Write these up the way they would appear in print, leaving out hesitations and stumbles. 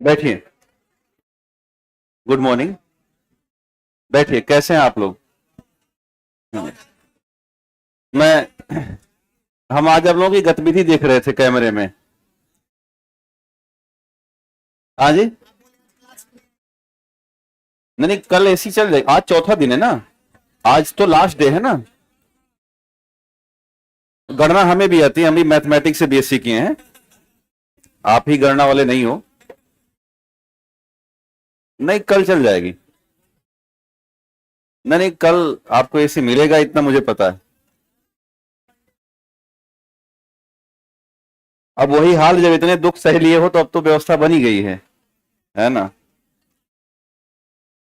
बैठिए। Good morning. बैठिए। कैसे हैं आप लोग? मैं हम आज आप लोगों की गतिविधि देख रहे थे कैमरे में। हाँ जी। नहीं नहीं, कल ऐसी चल जाएगी। आज चौथा दिन है ना। आज तो लास्ट डे है ना। गणना हमें भी आती है, हम भी मैथमेटिक्स से बीएससी किए हैं। आप ही गणना वाले नहीं हो। नहीं, कल चल जाएगी। नहीं नहीं, कल आपको ऐसी मिलेगा, इतना मुझे पता है। अब वही हाल, जब इतने दुख सह लिए हो तो अब तो व्यवस्था बनी गई है ना।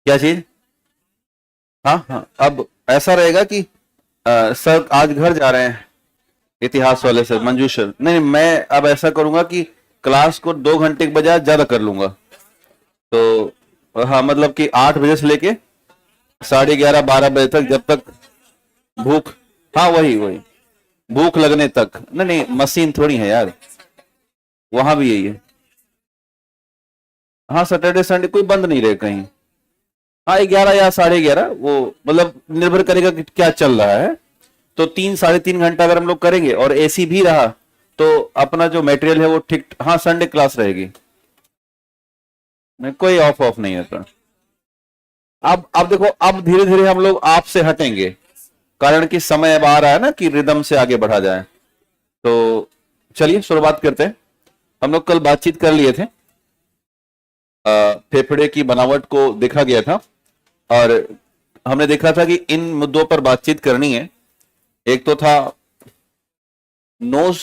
क्या चीज? हाँ हाँ, अब ऐसा रहेगा कि सर आज घर जा रहे हैं इतिहास वाले सर, मंजू सर। नहीं, मैं अब ऐसा करूंगा कि क्लास को 2 घंटे के बजाय ज्यादा कर लूंगा। तो हाँ, मतलब कि 8 बजे से लेके 11:30 12 बजे तक, जब तक भूख। हाँ, वही वही, भूख लगने तक। नहीं नहीं, मशीन थोड़ी है यार, वहां भी यही है। हाँ, सैटरडे संडे कोई बंद नहीं रहे कहीं। हाँ, 11 या 11:30, वो मतलब निर्भर करेगा कि क्या चल रहा है। तो 3 साढ़े 3 घंटा अगर हम लोग करेंगे और एसी भी रहा तो अपना जो मटेरियल है वो ठीक। हाँ, संडे क्लास रहेगी। नहीं, कोई ऑफ ऑफ नहीं होता। अब देखो, अब धीरे धीरे हम लोग आपसे हटेंगे, कारण कि समय अब आ रहा है ना कि रिदम से आगे बढ़ा जाए। तो चलिए शुरुआत करते हैं। हम लोग कल बातचीत कर लिए थे, फेफड़े की बनावट को देखा गया था, और हमने देखा था कि इन मुद्दों पर बातचीत करनी है। एक तो था नोज,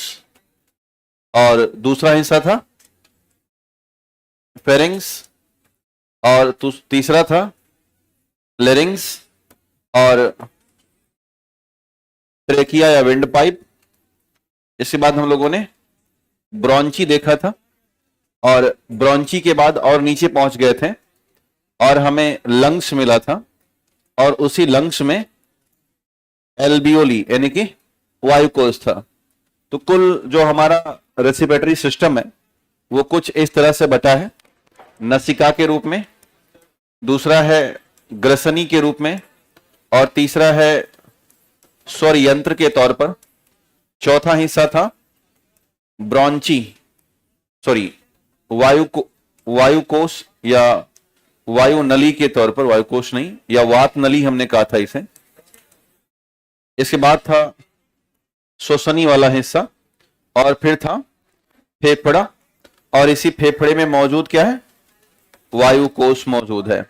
और दूसरा हिस्सा था फेरिंग्स, और तीसरा था लेरिंग्स, और ट्रेकिया या विंड पाइप। इसके बाद हम लोगों ने ब्रॉन्ची देखा था, और ब्रॉन्ची के बाद और नीचे पहुंच गए थे और हमें लंग्स मिला था, और उसी लंग्स में एल्बियोली यानी कि वायुकोश था। तो कुल जो हमारा रेस्पिरेटरी सिस्टम है वो कुछ इस तरह से बटा है। नसिका के रूप में, दूसरा है ग्रसनी के रूप में, और तीसरा है स्वर यंत्र के तौर पर। चौथा हिस्सा था ब्रॉन्ची, सॉरी, वायुकोश या वायु नली के तौर पर, वायुकोश नहीं, या वात नली हमने कहा था इसे। इसके बाद था श्वसनी वाला हिस्सा, और फिर था फेफड़ा, और इसी फेफड़े में मौजूद क्या है? वायुकोश मौजूद है।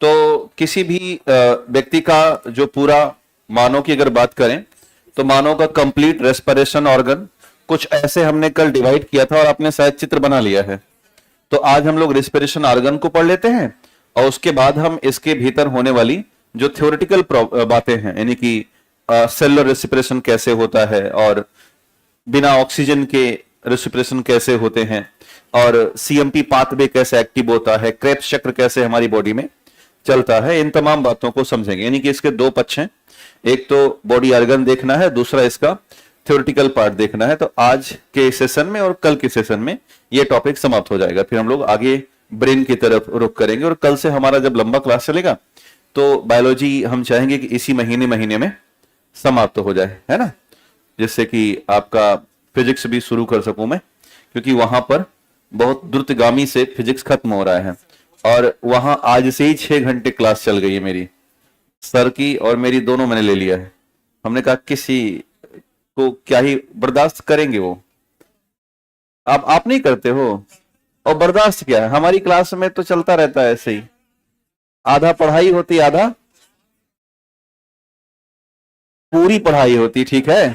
तो किसी भी व्यक्ति का जो पूरा, मानव की अगर बात करें तो मानव का कंप्लीट रेस्पिरेशन ऑर्गन कुछ ऐसे हमने कल डिवाइड किया था, और आपने शायद चित्र बना लिया है। तो आज हम लोग रेस्पिरेशन ऑर्गन को पढ़ लेते हैं, और उसके बाद हम इसके भीतर होने वाली जो थ्योरेटिकल बातें हैं, यानी कि सेलुलर रेस्पिरेशन कैसे होता है, और बिना ऑक्सीजन के रेस्पिरेशन कैसे होते हैं, और सीएमपी पाथवे कैसे एक्टिव होता है, क्रेब्स चक्र कैसे हमारी बॉडी में चलता है, इन तमाम बातों को समझेंगे। यानी कि इसके दो पक्ष हैं, एक तो बॉडी ऑर्गन देखना है, दूसरा इसका थ्योरेटिकल पार्ट देखना है। तो आज के सेशन में और कल के सेशन में ये टॉपिक समाप्त हो जाएगा, फिर हम लोग आगे ब्रेन की तरफ रुख करेंगे। और कल से हमारा जब लंबा क्लास चलेगा तो बायोलॉजी हम चाहेंगे कि इसी महीने में समाप्त हो जाए, है ना, जिससे कि आपका फिजिक्स भी शुरू कर सकूं मैं, क्योंकि वहां पर बहुत द्रुतगामी से फिजिक्स खत्म हो रहा है। और वहां आज से ही 6 घंटे क्लास चल गई है मेरी, सर की और मेरी दोनों मैंने ले लिया है। हमने कहा किसी को क्या ही बर्दाश्त करेंगे वो। आप नहीं करते हो, और बर्दाश्त क्या है, हमारी क्लास में तो चलता रहता है ऐसे ही। आधा पढ़ाई होती, आधा पूरी पढ़ाई होती, ठीक है।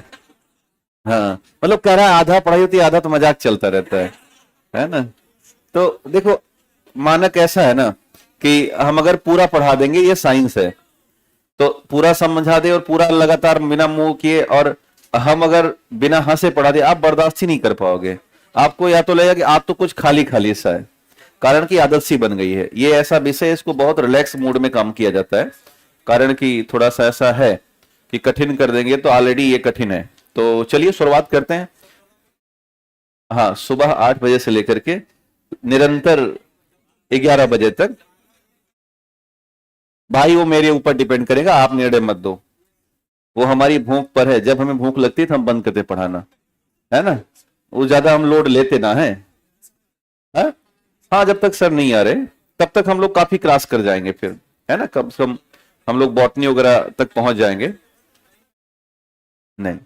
हाँ, मतलब कह रहा है आधा पढ़ाई होती, आधा तो मजाक चलता रहता है ना। तो देखो, मानक ऐसा है ना कि हम अगर पूरा पढ़ा देंगे, ये साइंस है, तो पूरा समझा दे और पूरा लगातार बिना मुंह किए, और हम अगर बिना हंसे पढ़ा दे, आप बर्दाश्त ही नहीं कर पाओगे। आपको या तो लगेगा कि आप तो कुछ खाली खाली सा है, कारण कि आदत सी बन गई है। ये ऐसा विषय, इसको बहुत रिलैक्स मूड में काम किया जाता है, कारण कि थोड़ा सा ऐसा है कि कठिन कर देंगे तो ऑलरेडी ये कठिन है। तो चलिए शुरुआत करते हैं। हाँ, सुबह 8 बजे से लेकर के निरंतर 11 बजे तक। भाई वो मेरे ऊपर डिपेंड करेगा, आप निर्णय मत दो, वो हमारी भूख पर है। जब हमें भूख लगती है तो हम बंद करते पढ़ाना, है ना, वो ज्यादा हम लोड लेते ना है। हाँ हाँ, जब तक सर नहीं आ रहे तब तक हम लोग काफी क्रॉस कर जाएंगे फिर, है ना, कम से कम हम लोग बॉटनी वगैरह तक पहुंच जाएंगे। नहीं,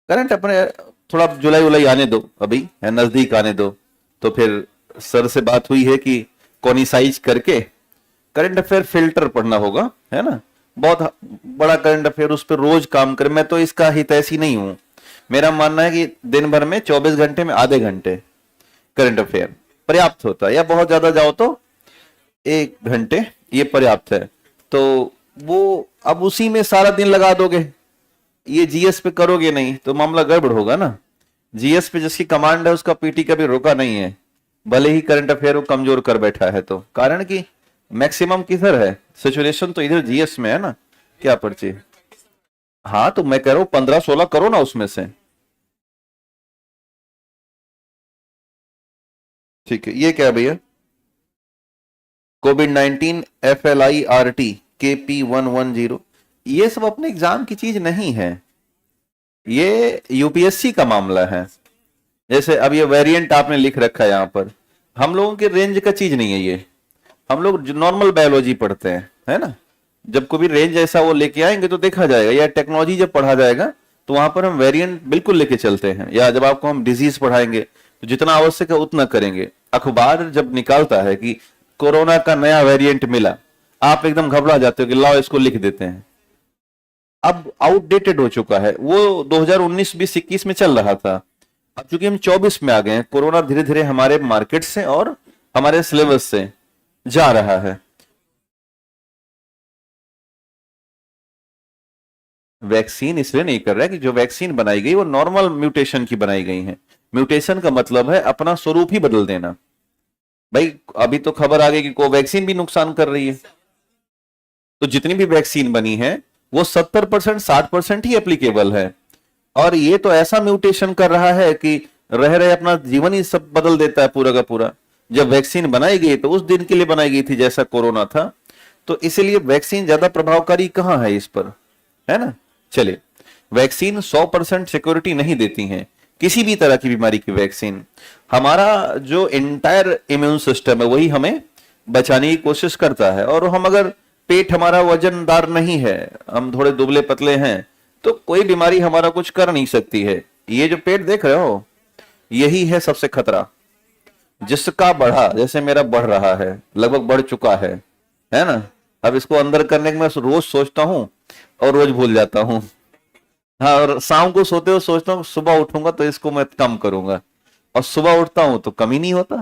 करंट अपने थोड़ा जुलाई उलाई आने दो, अभी है नजदीक आने दो। तो फिर सर से बात हुई है कि कॉनिसाइज करके करंट अफेयर फिल्टर पढ़ना होगा, है ना, बहुत बड़ा करंट अफेयर, उस पर रोज काम करे। मैं तो इसका हितैषी नहीं हूं, मेरा मानना है कि दिन भर में 24 घंटे में आधे घंटे करंट अफेयर पर्याप्त होता है, या बहुत ज्यादा जाओ तो 1 घंटे ये पर्याप्त है। तो वो अब उसी में सारा दिन लगा दोगे, ये जीएस पे करोगे नहीं तो मामला गड़बड़ होगा ना। जीएस पे जिसकी कमांड है उसका पीटी कभी रोका नहीं है, भले ही करंट अफेयर को कमजोर कर बैठा है। तो कारण कि मैक्सिमम किधर है, सिचुएशन तो इधर जीएस में है ना। क्या पर्ची, हाँ तो मैं कह रहा हूं 15-16 करो ना उसमें से। ठीक है, ये क्या है भैया, कोविड-19 FLIRT KP110, ये सब अपने एग्जाम की चीज नहीं है, ये यूपीएससी का मामला है। जैसे अब ये वेरिएंट आपने लिख रखा है यहाँ पर, हम लोगों के रेंज का चीज नहीं है ये, हम लोग नॉर्मल बायोलॉजी पढ़ते हैं, है ना। जब कोई रेंज ऐसा वो लेके आएंगे तो देखा जाएगा, या टेक्नोलॉजी जब पढ़ा जाएगा तो वहां पर हम वेरिएंट बिल्कुल लेके चलते हैं। या जब आपको हम डिजीज पढ़ाएंगे तो जितना आवश्यक है उतना करेंगे। अखबार जब निकालता है कि कोरोना का नया वेरिएंट मिला, आप एकदम घबरा जाते हो कि लाओ इसको लिख देते हैं। अब आउटडेटेड हो चुका है वो, 2019, 20, 21 में चल रहा था। अब चूंकि हम 24 में आ गए हैं, कोरोना धीरे धीरे हमारे मार्केट से और हमारे सिलेबस से जा रहा है। वैक्सीन इसलिए नहीं कर रहा है कि जो वैक्सीन बनाई गई वो नॉर्मल म्यूटेशन की बनाई गई है। म्यूटेशन का मतलब है अपना स्वरूप ही बदल देना। भाई अभी तो खबर आ गई कि कोवैक्सीन भी नुकसान कर रही है, तो जितनी भी वैक्सीन बनी है वो 70%, 60% ही एप्लीकेबल है। और ये तो ऐसा म्यूटेशन कर रहा है कि रह रहे अपना जीवन ही सब बदल देता है पूरा का पूरा। जब वैक्सीन बनाई गई तो उस दिन के लिए बनाई गई थी जैसा कोरोना था, तो इसीलिए वैक्सीन ज्यादा प्रभावकारी कहां है इस पर, है ना। चलिए, वैक्सीन 100% सिक्योरिटी नहीं देती हैं, किसी भी तरह की बीमारी की वैक्सीन। हमारा जो इंटायर इम्यून सिस्टम है वही हमें बचाने की कोशिश करता है। और हम अगर पेट हमारा वजनदार नहीं है, हम थोड़े दुबले पतले हैं, तो कोई बीमारी हमारा कुछ कर नहीं सकती है। ये जो पेट देख रहे हो, यही है सबसे खतरा, जिसका बढ़ा, जैसे मेरा बढ़ रहा है, लगभग बढ़ चुका है ना। अब इसको अंदर करने के मैं रोज सोचता हूं और रोज भूल जाता हूं। हाँ, और शाम को सोते हुए सोचता हूँ सुबह उठूंगा तो इसको मैं कम करूंगा, और सुबह उठता हूं तो कम ही नहीं होता।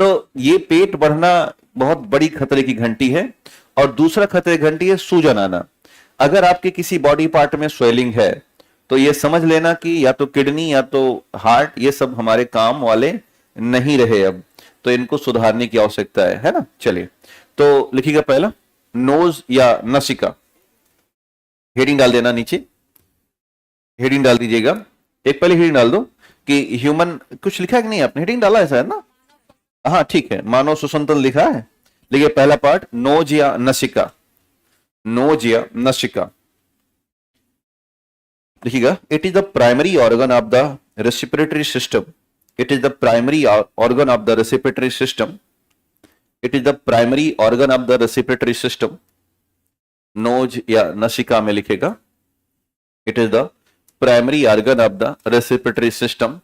तो ये पेट बढ़ना बहुत बड़ी खतरे की घंटी है। और दूसरा खतरे की घंटी है सूजन आना। अगर आपके किसी बॉडी पार्ट में स्वेलिंग है तो ये समझ लेना कि या तो किडनी या तो हार्ट, ये सब हमारे काम वाले नहीं रहे अब, तो इनको सुधारने की आवश्यकता है ना। चलिए, तो लिखिएगा पहला, नोज या नसिका, हेडिंग डाल देना नीचे, हेडिंग डाल दीजिएगा। एक पहले हेडिंग डाल दो कि ह्यूमन, कुछ लिखा है कि नहीं आपने, हेडिंग डाला है सर ना। हाँ ठीक है, मानव सुसंतन लिखा है। लिखिए पहला पार्ट, नोज या नसिका, नोज या नसिका लिखिएगा। It is the primary organ of the respiratory system, it is the primary organ of the respiratory system, it is the primary organ of the respiratory system. Nose या नसिका में लिखेगा, it is the primary organ of the respiratory system.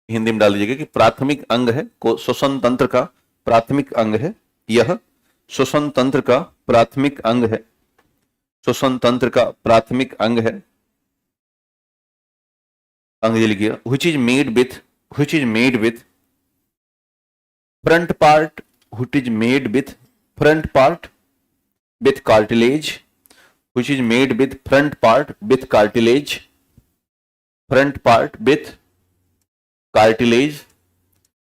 Hindi में डाल दीजिएगा कि प्राथमिक अंग है, श्वसन तंत्र का प्राथमिक अंग है, यह श्वसन तंत्र का प्राथमिक अंग है, श्वसन तंत्र का प्राथमिक अंग है। अंग लिखिएगा, which is made with front part, which is made with front part with cartilage, which is made with front part with cartilage, front part with cartilage,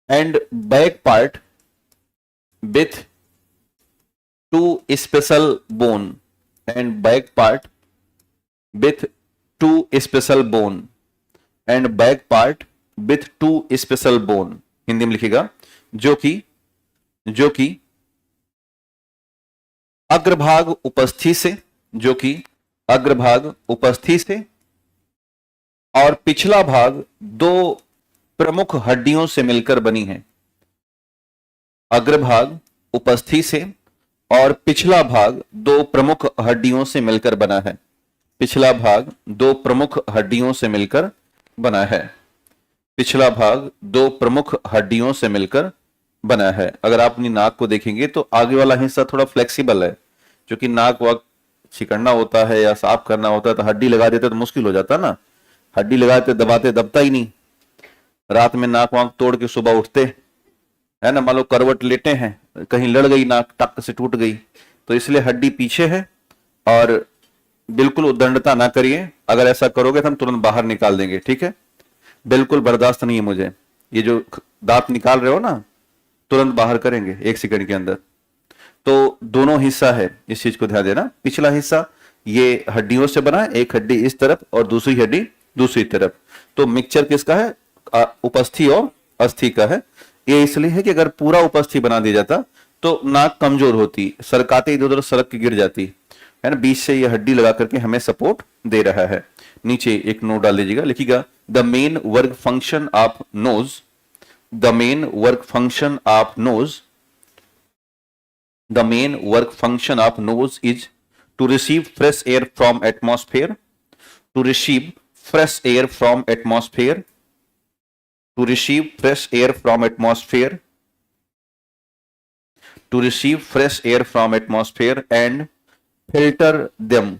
and back part with two special bone, and back part with two special bone, and back part with two special bone। Hindi में लिखिएगा, जो कि जो कि अग्रभाग उपस्थि से, जो कि अग्रभाग उपस्थि से और पिछला भाग दो प्रमुख हड्डियों से मिलकर बनी है। अग्रभाग उपस्थि से और पिछला भाग दो प्रमुख हड्डियों से मिलकर बना है। पिछला भाग दो प्रमुख हड्डियों से मिलकर बना है। पिछला भाग दो प्रमुख हड्डियों से मिलकर बना है। अगर आप अपनी नाक को देखेंगे तो आगे वाला हिस्सा थोड़ा फ्लेक्सिबल है, क्योंकि नाक वक्त छिकड़ना होता है या साफ करना होता है तो हड्डी लगा देते तो मुश्किल हो जाता ना। हड्डी लगाते दबाते दबता ही नहीं। रात में नाक वाक तोड़ के सुबह उठते है ना, मान लो करवट लेटे हैं, कहीं लड़ गई नाक, टक से टूट गई, तो इसलिए हड्डी पीछे है। और बिल्कुल उद्दंडता ना करिए, अगर ऐसा करोगे तो हम तुरंत बाहर निकाल देंगे, ठीक है। बिल्कुल बर्दाश्त नहीं है मुझे, ये जो दांत निकाल रहे हो ना, तुरंत बाहर करेंगे 1 सेकंड के अंदर। तो दोनों हिस्सा है, इस चीज को ध्यान देना। पिछला हिस्सा ये हड्डियों से बना है, एक हड्डी इस तरफ और दूसरी हड्डी दूसरी तरफ। तो मिक्सचर किसका है? उपस्थि और अस्थि का है। ये इसलिए है कि अगर पूरा उपस्थि बना दिया जाता तो नाक कमजोर होती, सरकाते इधर उधर सरक के गिर जाती है ना। बीच से ये हड्डी लगा करके हमें सपोर्ट दे रहा है। नीचे एक नोट डाल दीजिएगा, लिखिएगा the main work function of nose, the main work function of nose, the main work function of nose is to receive fresh air from atmosphere, to receive fresh air from atmosphere, to receive fresh air from atmosphere, to receive fresh air from atmosphere and filter them,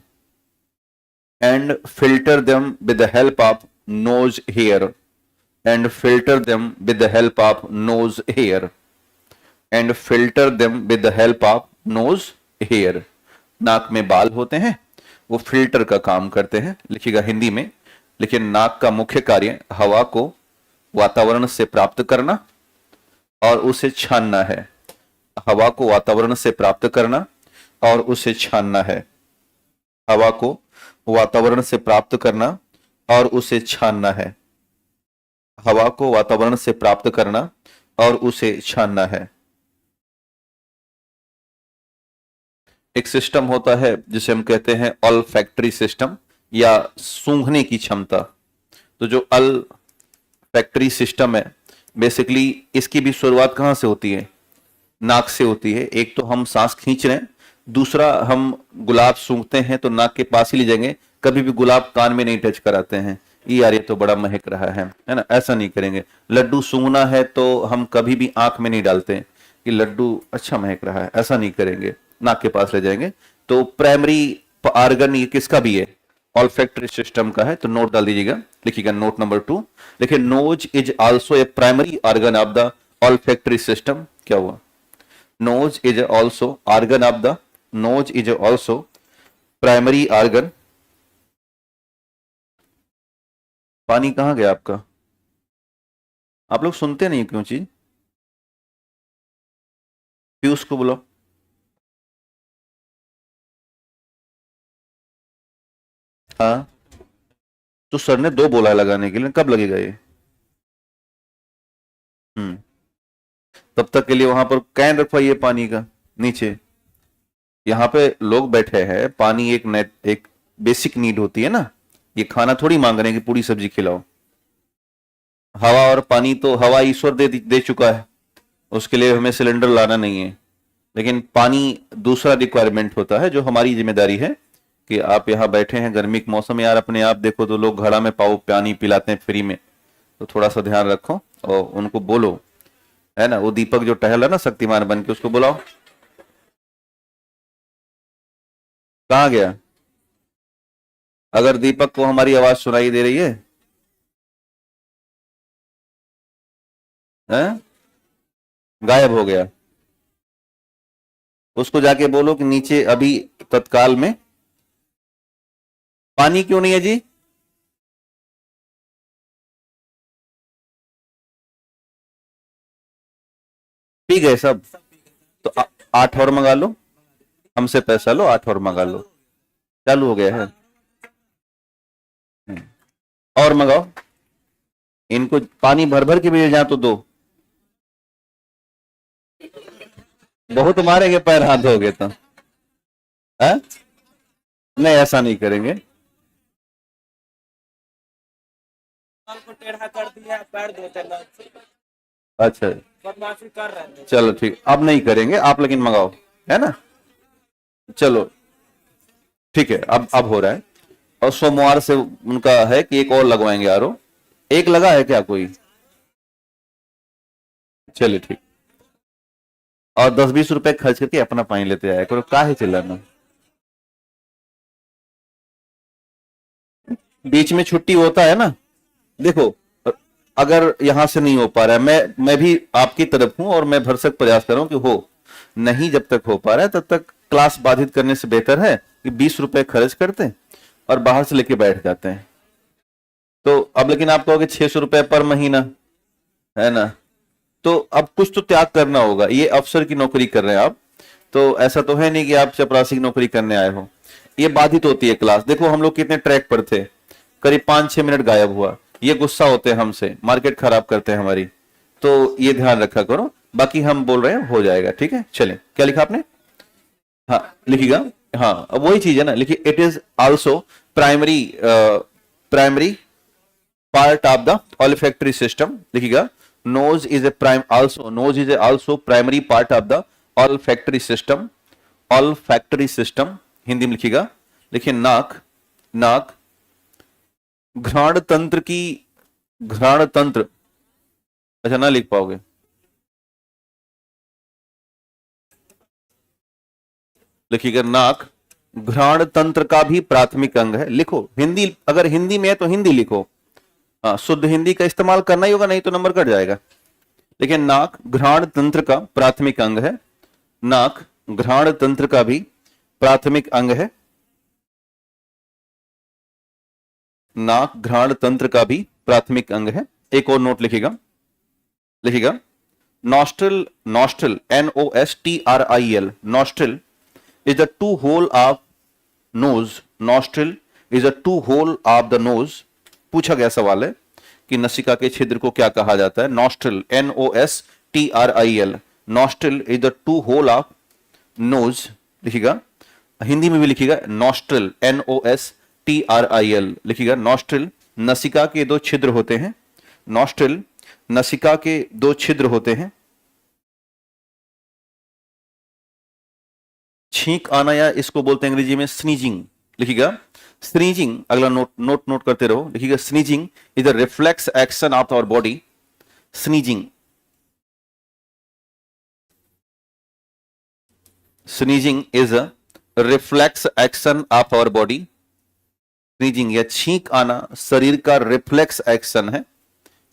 and filter them with the help of nose hair, and filter them with the help of nose hair, and filter them with the help of nose hair। नाक में बाल होते हैं, वो filter का काम करते हैं, लिखिएगा हिंदी में। लेकिन नाक का मुख्य कार्य हवा को वातावरण से प्राप्त करना और उसे छानना है। हवा को वातावरण से प्राप्त करना और उसे छानना है। हवा को वातावरण से प्राप्त करना और उसे छानना है। हवा को वातावरण से प्राप्त करना और उसे छानना है। एक सिस्टम होता है जिसे हम कहते हैं ऑल्फैक्टरी सिस्टम या सूंघने की क्षमता। तो जो ऑल्फैक्टरी सिस्टम है, बेसिकली इसकी भी शुरुआत कहां से होती है? नाक से होती है। एक तो हम सांस खींच रहे हैं, दूसरा हम गुलाब सूंघते हैं तो नाक के पास ही ले जाएंगे, कभी भी गुलाब कान में नहीं टच कराते हैं, यार ये तो बड़ा महक रहा है ना, ऐसा नहीं करेंगे। लड्डू सूंघना है तो हम कभी भी आंख में नहीं डालते कि लड्डू अच्छा महक रहा है, ऐसा नहीं करेंगे, नाक के पास ले जाएंगे। तो प्राइमरी ऑर्गन ये किसका भी है? ऑल्फैक्टरी सिस्टम का है। तो नोट डाल दीजिएगा, लिखिएगा नोट नंबर 2, देखिए nose is also a primary organ of the olfactory system. क्या हुआ? Nose is also organ of the, nose is also primary organ. पानी कहां गया आपका? आप लोग सुनते नहीं क्यों चीज? पीयूष को बुलाओ। हाँ, तो सर ने 2 बोला लगाने के लिए, कब लगेगा ये? तब तक के लिए वहां पर कैन रखवाइए पानी का नीचे। यहाँ पे लोग बैठे हैं, पानी एक बेसिक नीड होती है ना। ये खाना थोड़ी मांग रहे हैं कि पूरी सब्जी खिलाओ। हवा और पानी तो हवा ईश्वर दे चुका है, उसके लिए हमें सिलेंडर लाना नहीं है। लेकिन पानी दूसरा रिक्वायरमेंट होता है, जो हमारी जिम्मेदारी है कि आप यहाँ बैठे हैं गर्मी के मौसम में, यार अपने आप देखो तो लोग घड़ा में पानी पिलाते हैं फ्री में, तो थोड़ा सा ध्यान रखो और उनको बोलो, है ना। वो दीपक जो टहल है ना शक्तिमान बन के, उसको बुलाओ। कहाँ गया? अगर दीपक को हमारी आवाज सुनाई दे रही है, हैं? गायब हो गया। उसको जाके बोलो कि नीचे अभी तत्काल में पानी क्यों नहीं है जी? पी गए सब? तो 8 और मंगा लो, हमसे पैसा लो, 8 और मंगा लो। चालू हो गया है। और मंगाओ, इनको पानी भर भर के भेजे, जहां तो दो। बहुत मारेंगे पैर हाथ धोगे तो। है? नहीं, ऐसा नहीं करेंगे। को टेढ़ा कर दिया, पैर धोते ना, अच्छा, बदमाशी कर रहे थे। चलो ठीक, अब नहीं करेंगे आप, लेकिन मंगाओ, है ना। चलो ठीक है, अब हो रहा है। और सोमवार से उनका है कि एक और लगवाएंगे आरओ। एक लगा है क्या कोई? चलिए ठीक। और 10-20 रुपए खर्च करके अपना पानी लेते आया करो, काहे चिल्लाना। बीच में छुट्टी होता है ना। देखो, अगर यहां से नहीं हो पा रहा है, मैं भी आपकी तरफ हूं और मैं भरसक प्रयास कर रहा हूं कि हो। नहीं, जब तक हो पा रहा है तब तक क्लास बाधित करने से बेहतर है कि 20 रुपए खर्च करते हैं और बाहर से लेके बैठ जाते हैं। तो अब लेकिन आप कहोगे 600 रुपए पर महीना, है ना। तो अब कुछ तो त्याग करना होगा। ये अफसर की नौकरी कर रहे हैं आप, तो ऐसा तो है नहीं कि आप चपरासी की नौकरी करने आए हो। ये बाधित होती है क्लास। देखो हम लोग कितने ट्रैक पर थे, करीब 5-6 मिनट गायब हुआ। ये गुस्सा होते हैं हमसे, मार्केट खराब करते हैं हमारी। तो ये ध्यान रखा करो। बाकी हम बोल रहे हैं हो जाएगा, ठीक है। चले, क्या लिखा आपने? हाँ लिखिएगा। हाँ, अब वही चीज है ना, लिखिए it is also primary primary part of the olfactory system. लिखिएगा nose is a prime also nose is a also primary part of the olfactory system. olfactory system Hindi में लिखिएगा। लिखिए नाक, नाक घ्राण तंत्र की, घ्राण तंत्र, अच्छा ना लिख पाओगे। लिखिएगा नाक घ्राण तंत्र का भी प्राथमिक अंग है। लिखो हिंदी, अगर हिंदी में है तो हिंदी लिखो। हाँ, शुद्ध हिंदी का इस्तेमाल करना ही होगा, नहीं तो नंबर कट जाएगा। लेकिन नाक घ्राण तंत्र का प्राथमिक अंग है। नाक घ्राण तंत्र का भी प्राथमिक अंग है। नाक घ्राण तंत्र का भी प्राथमिक अंग है। एक और नोट लिखिएगा, लिखिएगा nostril, nostril NOSTRIL, nostril is the two hole of nose. Nostril is a two hole of the nose. पूछा गया सवाल है कि नसिका के छिद्र को क्या कहा जाता है? Nostril NOSTRIL, nostril is the two hole of nose. लिखिएगा, हिंदी में भी लिखिएगा नॉस्ट्रल NOSTRIL। लिखिएगा नॉस्ट्रल नसिका के दो छिद्र होते हैं। नॉस्ट्रल नसिका के दो छिद्र होते हैं। छींक आना, या इसको बोलते हैं अंग्रेजी में स्नीजिंग। लिखिएगा स्नीजिंग, अगला नोट करते रहो। लिखिएगा sneezing is a reflex action of our body. Sneezing, sneezing is a reflex action of our body. Sneezing या छींक आना शरीर का रिफ्लेक्स एक्शन है।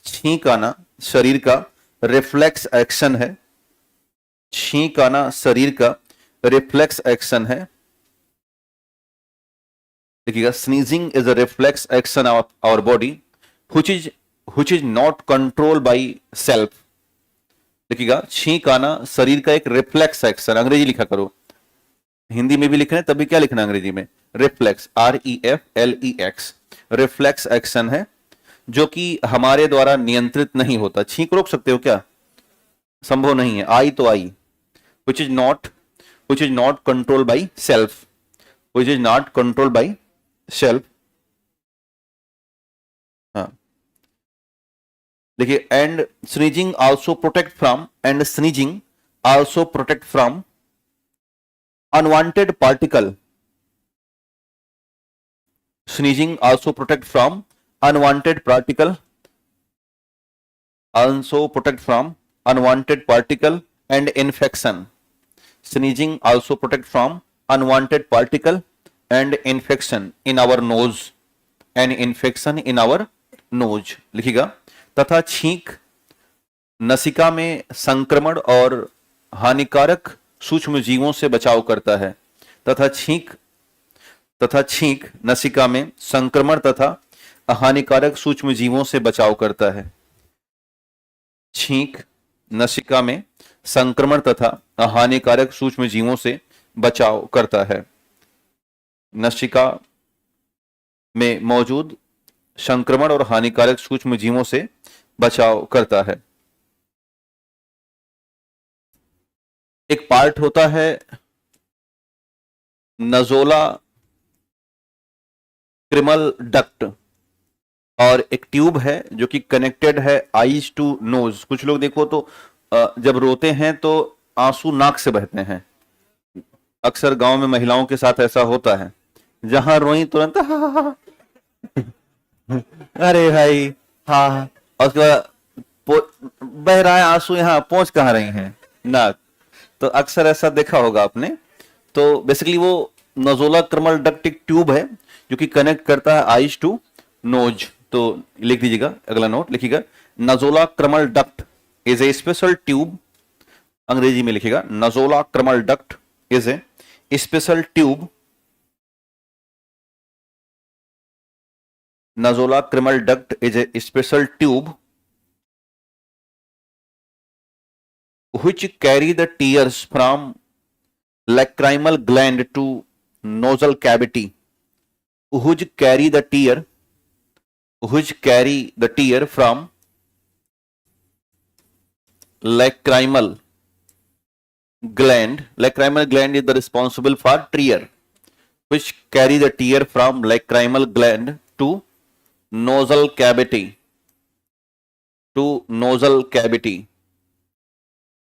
छींक आना शरीर का रिफ्लेक्स एक्शन है। छींक आना शरीर का रिफ्लेक्स एक्शन है। देखिएगा sneezing is a reflex action of our body which is not controlled by self। देखिएगा छींक आना शरीर का एक रिफ्लेक्स एक्शन, अंग्रेजी लिखा करो। हिंदी में भी लिखना है तभी क्या लिखना अंग्रेजी में? रिफ्लेक्स, REFLEX, रिफ्लेक्स एक्शन है जो कि हमारे द्वारा नियंत्रित नहीं होता। छींक रोक सकते हो क्या? संभव नहीं है। आई तो आई। which is not controlled by self, which is not controlled by self। हाँ, देखिए and sneezing also protect from, and sneezing also protect from unwanted particle. Sneezing also protect from unwanted particle, also protect from unwanted particle and infection। Sneezing also protect from unwanted particle and infection in our nose, and infection in our nose। लिखिएगा तथा छींक नसिका में संक्रमण और हानिकारक सूक्ष्म जीवों से बचाव करता है। तथा छींक नसिका में संक्रमण तथा हानिकारक सूक्ष्म जीवों से बचाव करता है। छींक नसिका में संक्रमण तथा हानिकारक सूक्ष्म जीवों से बचाव करता है। नसिका में मौजूद संक्रमण और हानिकारक सूक्ष्म जीवों से बचाव करता है। एक एक पार्ट होता है नजोला क्रिमल डक्ट और एक ट्यूब है जो कि कनेक्टेड है आईज टू नोज। कुछ लोग देखो तो जब रोते हैं तो आंसू नाक से बहते हैं। अक्सर गांव में महिलाओं के साथ ऐसा होता है, जहां रोई तुरंत अरे भाई हाँ, और उसके बाद बह रहा है आंसू, यहाँ पहुंच कहाँ रही हैं, नाक। तो अक्सर ऐसा देखा होगा आपने। तो बेसिकली वो नजोला क्रमल डक्ट एक ट्यूब है जो कि कनेक्ट करता है आईज टू नोज। तो लिख दीजिएगा, अगला नोट लिखिएगा, nasolacrimal duct is a special tube. अंग्रेजी में लिखिएगा, nasolacrimal duct is a special tube. Nasola cremal duct is a special tube which carry the tears from lacrimal gland to nasal cavity. Which carry the tear from lacrimal gland. Lacrimal gland is the responsible for tear. Which carry the tear from lacrimal gland to nasal cavity.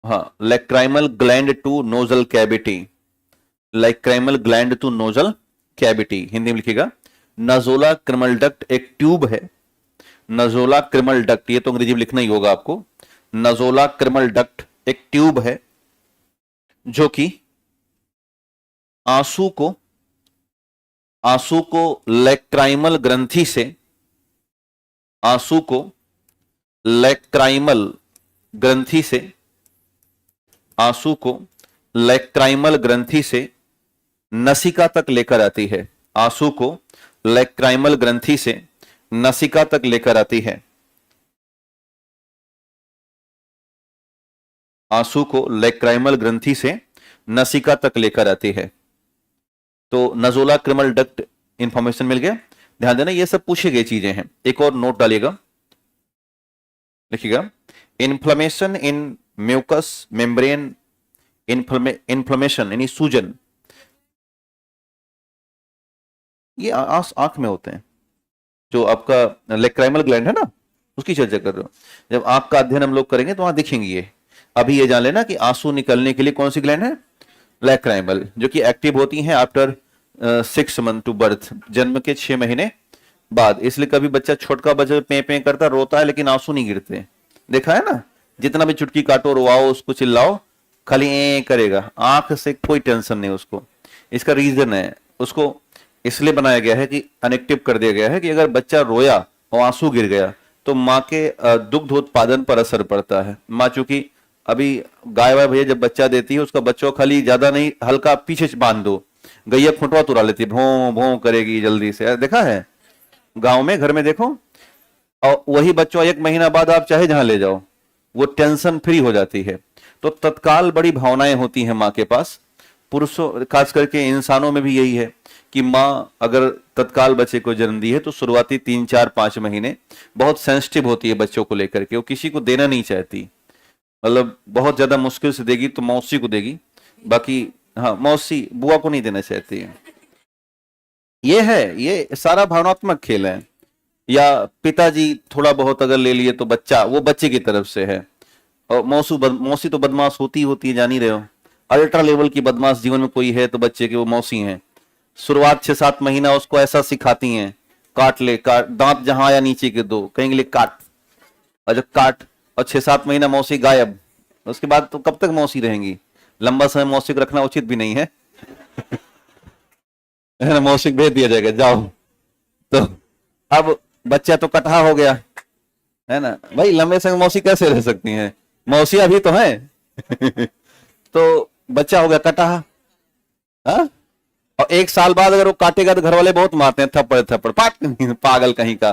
हाँ, lacrimal gland to nasal cavity. lacrimal gland to nasal cavity Hindi में लिखिएगा। नजोला क्रिमल duct एक tube है। नजोला क्रिमल duct, ये तो अंग्रेजी में लिखना ही होगा आपको। नजोला क्रिमल डक्ट एक ट्यूब है जो कि आंसू को लैक्राइमल ग्रंथि से नसिका तक लेकर आती है। आंसू को लैक्राइमल ग्रंथि से नसिका तक लेकर आती है। आंसू को लैक्राइमल ग्रंथि से नसिका तक लेकर आती है। तो नजोला क्रिमल डक्ट इंफॉर्मेशन मिल गया। ध्यान देना, ये सब पूछी गई चीजें हैं। एक और नोट डालिएगा, लिखिएगा, inflammation in mucus membrane, inflammation यानी सूजन, ये आंख में होते हैं। जो आपका लैक्राइमल ग्लैंड है ना, उसकी चर्चा कर रहे हो। जब आंख का अध्ययन हम लोग करेंगे तो वहां दिखेंगी ये। अभी ये जान लेना कि आंसू निकलने के लिए कौन सी ग्लैंड है, लैक्राइमल, जो कि एक्टिव होती हैं आफ्टर 6 मंथ टू बर्थ, जन्म के 6 महीने बाद। इसलिए कभी बच्चा, छोटका बच्चा पे पे करता रोता है लेकिन आंसू नहीं गिरते, देखा है ना। जितना भी चुटकी काटो, रोवाओ, उसको चिल्लाओ, खाली ए करेगा, आंख से कोई टेंशन नहीं उसको। इसका रीजन है, उसको इसलिए बनाया गया है कि अनएक्टिव कर दिया गया है कि अगर बच्चा रोया और आंसू गिर गया तो माँ के दुग्ध उत्पादन पर असर पड़ता है। माँ चूंकि अभी गाय वाय भैया जब बच्चा देती है, उसका बच्चा खाली ज्यादा नहीं, हल्का पीछे बांध दो, गैया खुंटवा तुरा लेती है, भों भों करेगी जल्दी से। देखा है गांव में, घर में देखो। और वही बच्चों 1 महीना बाद आप चाहे जहां ले जाओ, वो टेंशन फ्री हो जाती है। तो तत्काल बड़ी भावनाएं होती हैं माँ के पास। पुरुषों, खास करके इंसानों में भी यही है कि माँ अगर तत्काल बच्चे को जन्म दी है तो शुरुआती 3, 4, 5 महीने बहुत सेंसिटिव होती है बच्चों को लेकर के। वो किसी को देना नहीं चाहती, मतलब बहुत ज्यादा मुश्किल से देगी तो मौसी को देगी, बाकी हाँ मौसी बुआ को नहीं देना चाहती है। ये सारा भावनात्मक खेल है। या पिताजी थोड़ा बहुत अगर ले लिए तो बच्चा, वो बच्चे की तरफ से है। और मौसी तो बदमाश होती है, जान ही रहे हो। अल्ट्रा लेवल की बदमाश जीवन में कोई है तो बच्चे के वो मौसी हैं। शुरुआत 6-7 महीना उसको ऐसा सिखाती हैं, काट, दांत जहां आया नीचे के दो, कहेंगे ले काट, और जब काट, और 6-7 महीना मौसी गायब। उसके बाद तो कब तक मौसी रहेंगी? लंबा समय मौसी को रखना उचित भी नहीं है है ना, मौसी भेज दिया जाएगा, जाओ। तो अब बच्चा तो कटहा हो गया है ना भाई, लंबे समय मौसी कैसे रह सकती हैं, मौसियां भी तो है तो बच्चा हो गया कटहा। हाँ? और 1 साल बाद अगर वो काटेगा तो घर वाले बहुत मारते हैं, थप्पड़ पागल कहीं का।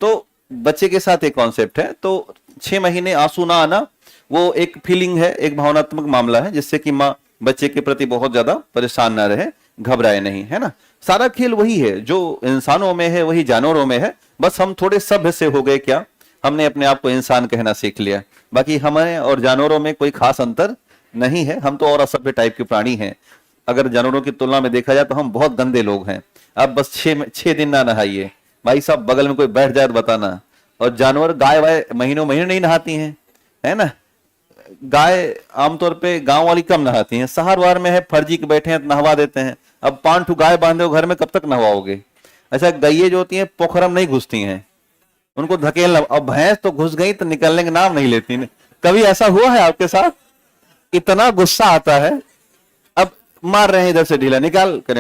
तो बच्चे के साथ एक कॉन्सेप्ट है। तो 6 महीने आंसू ना आना वो एक फीलिंग है, एक भावनात्मक मामला है, जिससे कि माँ बच्चे के प्रति बहुत ज्यादा परेशान ना रहे, घबराए नहीं, है ना। सारा खेल वही है जो इंसानों में है, वही जानवरों में है। बस हम थोड़े सभ्य से हो गए, क्या हमने अपने आप को इंसान कहना सीख लिया। बाकी हमें और जानवरों में कोई खास अंतर नहीं है, हम तो और असभ्य टाइप के प्राणी हैं। अगर जानवरों की तुलना में देखा जाए तो हम बहुत गंदे लोग हैं। आप बस 6 दिन ना नहाइए भाई साहब, बगल में कोई बैठ जाए तो बताना। और जानवर, गाय वाय महीनों महीने नहीं नहाती हैं, है ना। गाय आमतौर पे गांव वाली कम नहाती हैं, शहर वार में है फर्जी के बैठे हैं तो नहवा देते हैं। अब 5 गाय बांधे हो घर में, कब तक नहवाओगे। अच्छा, गैये जो होती हैं पोखरम नहीं घुसती हैं, उनको धकेलना। अब भैंस तो घुस गई तो निकलने का नाम नहीं लेती। कभी ऐसा हुआ है आपके साथ? इतना गुस्सा आता है, अब मार रहे हैं इधर से ढीला, निकाल कर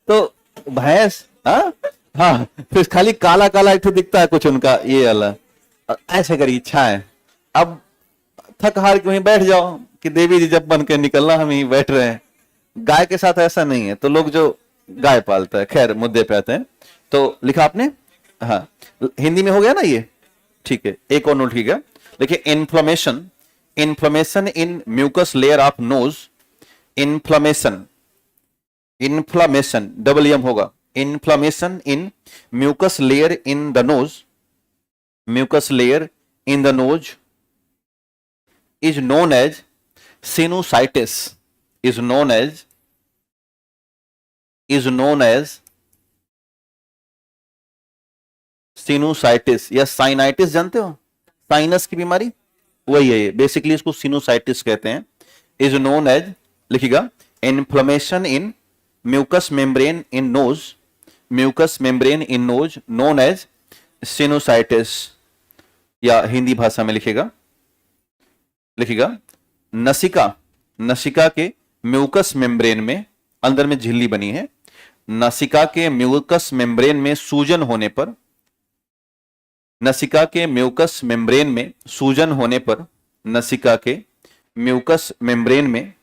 तो भैंस, हाँ हाँ, फिर खाली काला काला एक दिखता है कुछ उनका, ये वाला ऐसे करी इच्छा है। अब थक हार के वहीं बैठ जाओ कि देवी जी जब बन के निकलना, हम यहीं बैठ रहे हैं। गाय के साथ ऐसा नहीं है। तो लोग जो गाय पालता है, खैर मुद्दे पे आते हैं। तो लिखा आपने, हाँ हिंदी में हो गया ना ये, ठीक है। एक और नोट कीजिएगा, देखिए inflammation, inflammation in mucus layer of nose, inflammation, inflammation double M होगा, inflammation in mucus layer in the nose, mucus layer in the nose is known as sinusitis, is known as sinusitis या साइनाइटिस, जानते हो sinus की बीमारी, वही है ये, basically इसको सिनुसाइटिस कहते हैं। इज नोन एज, लिखिएगा, inflammation in mucus membrane in nose, mucus membrane in nose known as sinusitis, या हिंदी भाषा में लिखिएगा, लिखिएगा नसिका, नसिका के म्यूकस मेम्ब्रेन में, अंदर में झिल्ली बनी है, नसिका के म्यूकस मेम्ब्रेन में सूजन होने पर, नसिका के म्यूकस मेम्ब्रेन में सूजन होने पर, नसिका के म्यूकस मेम्ब्रेन में,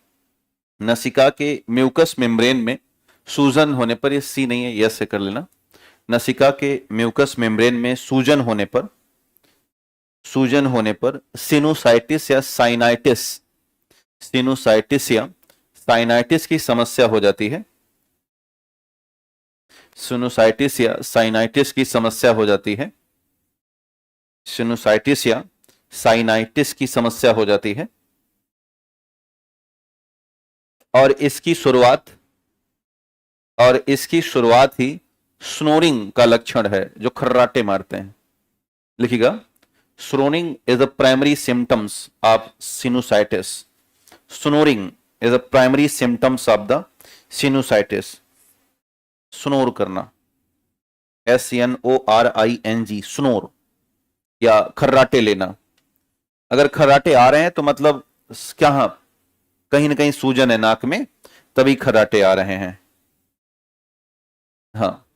नसिका के म्यूकस मेम्ब्रेन में सूजन होने पर, ये सी नहीं है, यस से कर लेना, नसिका के म्यूकस मेम्ब्रेन में सूजन होने पर, सूजन होने पर सिनुसाइटिस या साइनाइटिस, सिनुसाइटिस या साइनाइटिस की समस्या हो जाती है, सिनुसाइटिस या साइनाइटिस की समस्या हो जाती है, सिनुसाइटिस या साइनाइटिस की समस्या हो जाती है। और इसकी शुरुआत ही स्नोरिंग का लक्षण है, जो खर्राटे मारते हैं। लिखिएगा, snoring is the primary symptoms of sinusitis, snoring is the primary symptoms of the sinusitis, snore करना, SNORING, स्नोर या खर्राटे लेना। अगर खर्राटे आ रहे हैं तो मतलब क्या, कहीं ना कहीं सूजन है नाक में, तभी खर्राटे आ रहे हैं। हाँ,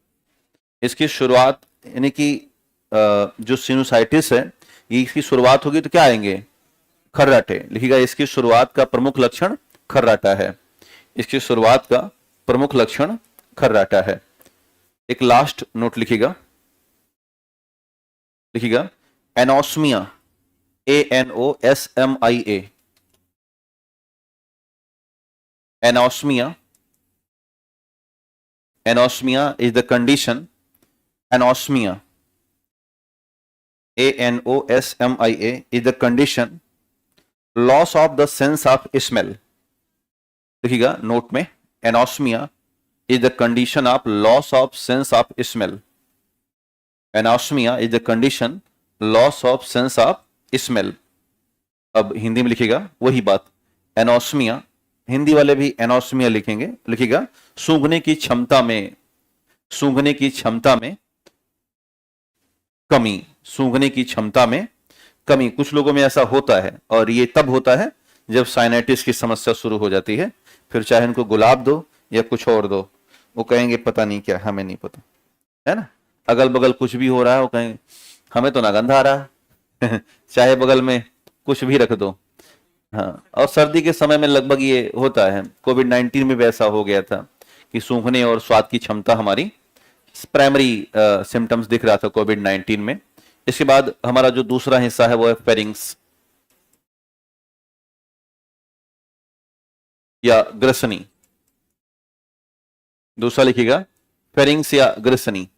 इसकी शुरुआत यानी कि जो सिनुसाइटिस है, इसकी शुरुआत होगी तो क्या आएंगे, खर्राटे। लिखिएगा, इसकी शुरुआत का प्रमुख लक्षण खर्राटा है, इसकी शुरुआत का प्रमुख लक्षण खर्राटा है। एक लास्ट नोट लिखिएगा, लिखिएगा anosmia, ANOSMIA, anosmia, anosmia is the condition, anosmia ANOSMIA is the condition, loss of the sense of smell। लिखिएगा नोट में, anosmia is the condition of loss of sense of smell, anosmia is the condition loss of sense of smell। अब हिंदी में लिखिएगा वही बात, anosmia, Hindi वाले भी anosmia लिखेंगे। लिखिएगा, सूंघने की क्षमता में, सूंघने की क्षमता में कमी, सूंघने की क्षमता में कमी। कुछ लोगों में ऐसा होता है, और ये तब होता है जब साइनाइटिस की समस्या शुरू हो जाती है। फिर चाहे उनको गुलाब दो या कुछ और दो, वो कहेंगे पता नहीं क्या, हमें नहीं पता, है ना। अगल बगल कुछ भी हो रहा है, वो कहेंगे हमें तो ना गंध आ रहा है चाहे बगल में कुछ भी रख दो। हाँ, और सर्दी के समय में लगभग ये होता है। कोविड-19 में भी ऐसा हो गया था कि सूंघने और स्वाद की क्षमता हमारी प्राइमरी सिम्टम्स दिख रहा था कोविड-19 में। इसके बाद हमारा जो दूसरा हिस्सा है वो है फेरिंग्स या ग्रसनी। दूसरा लिखिएगा, फेरिंग्स या ग्रसनी,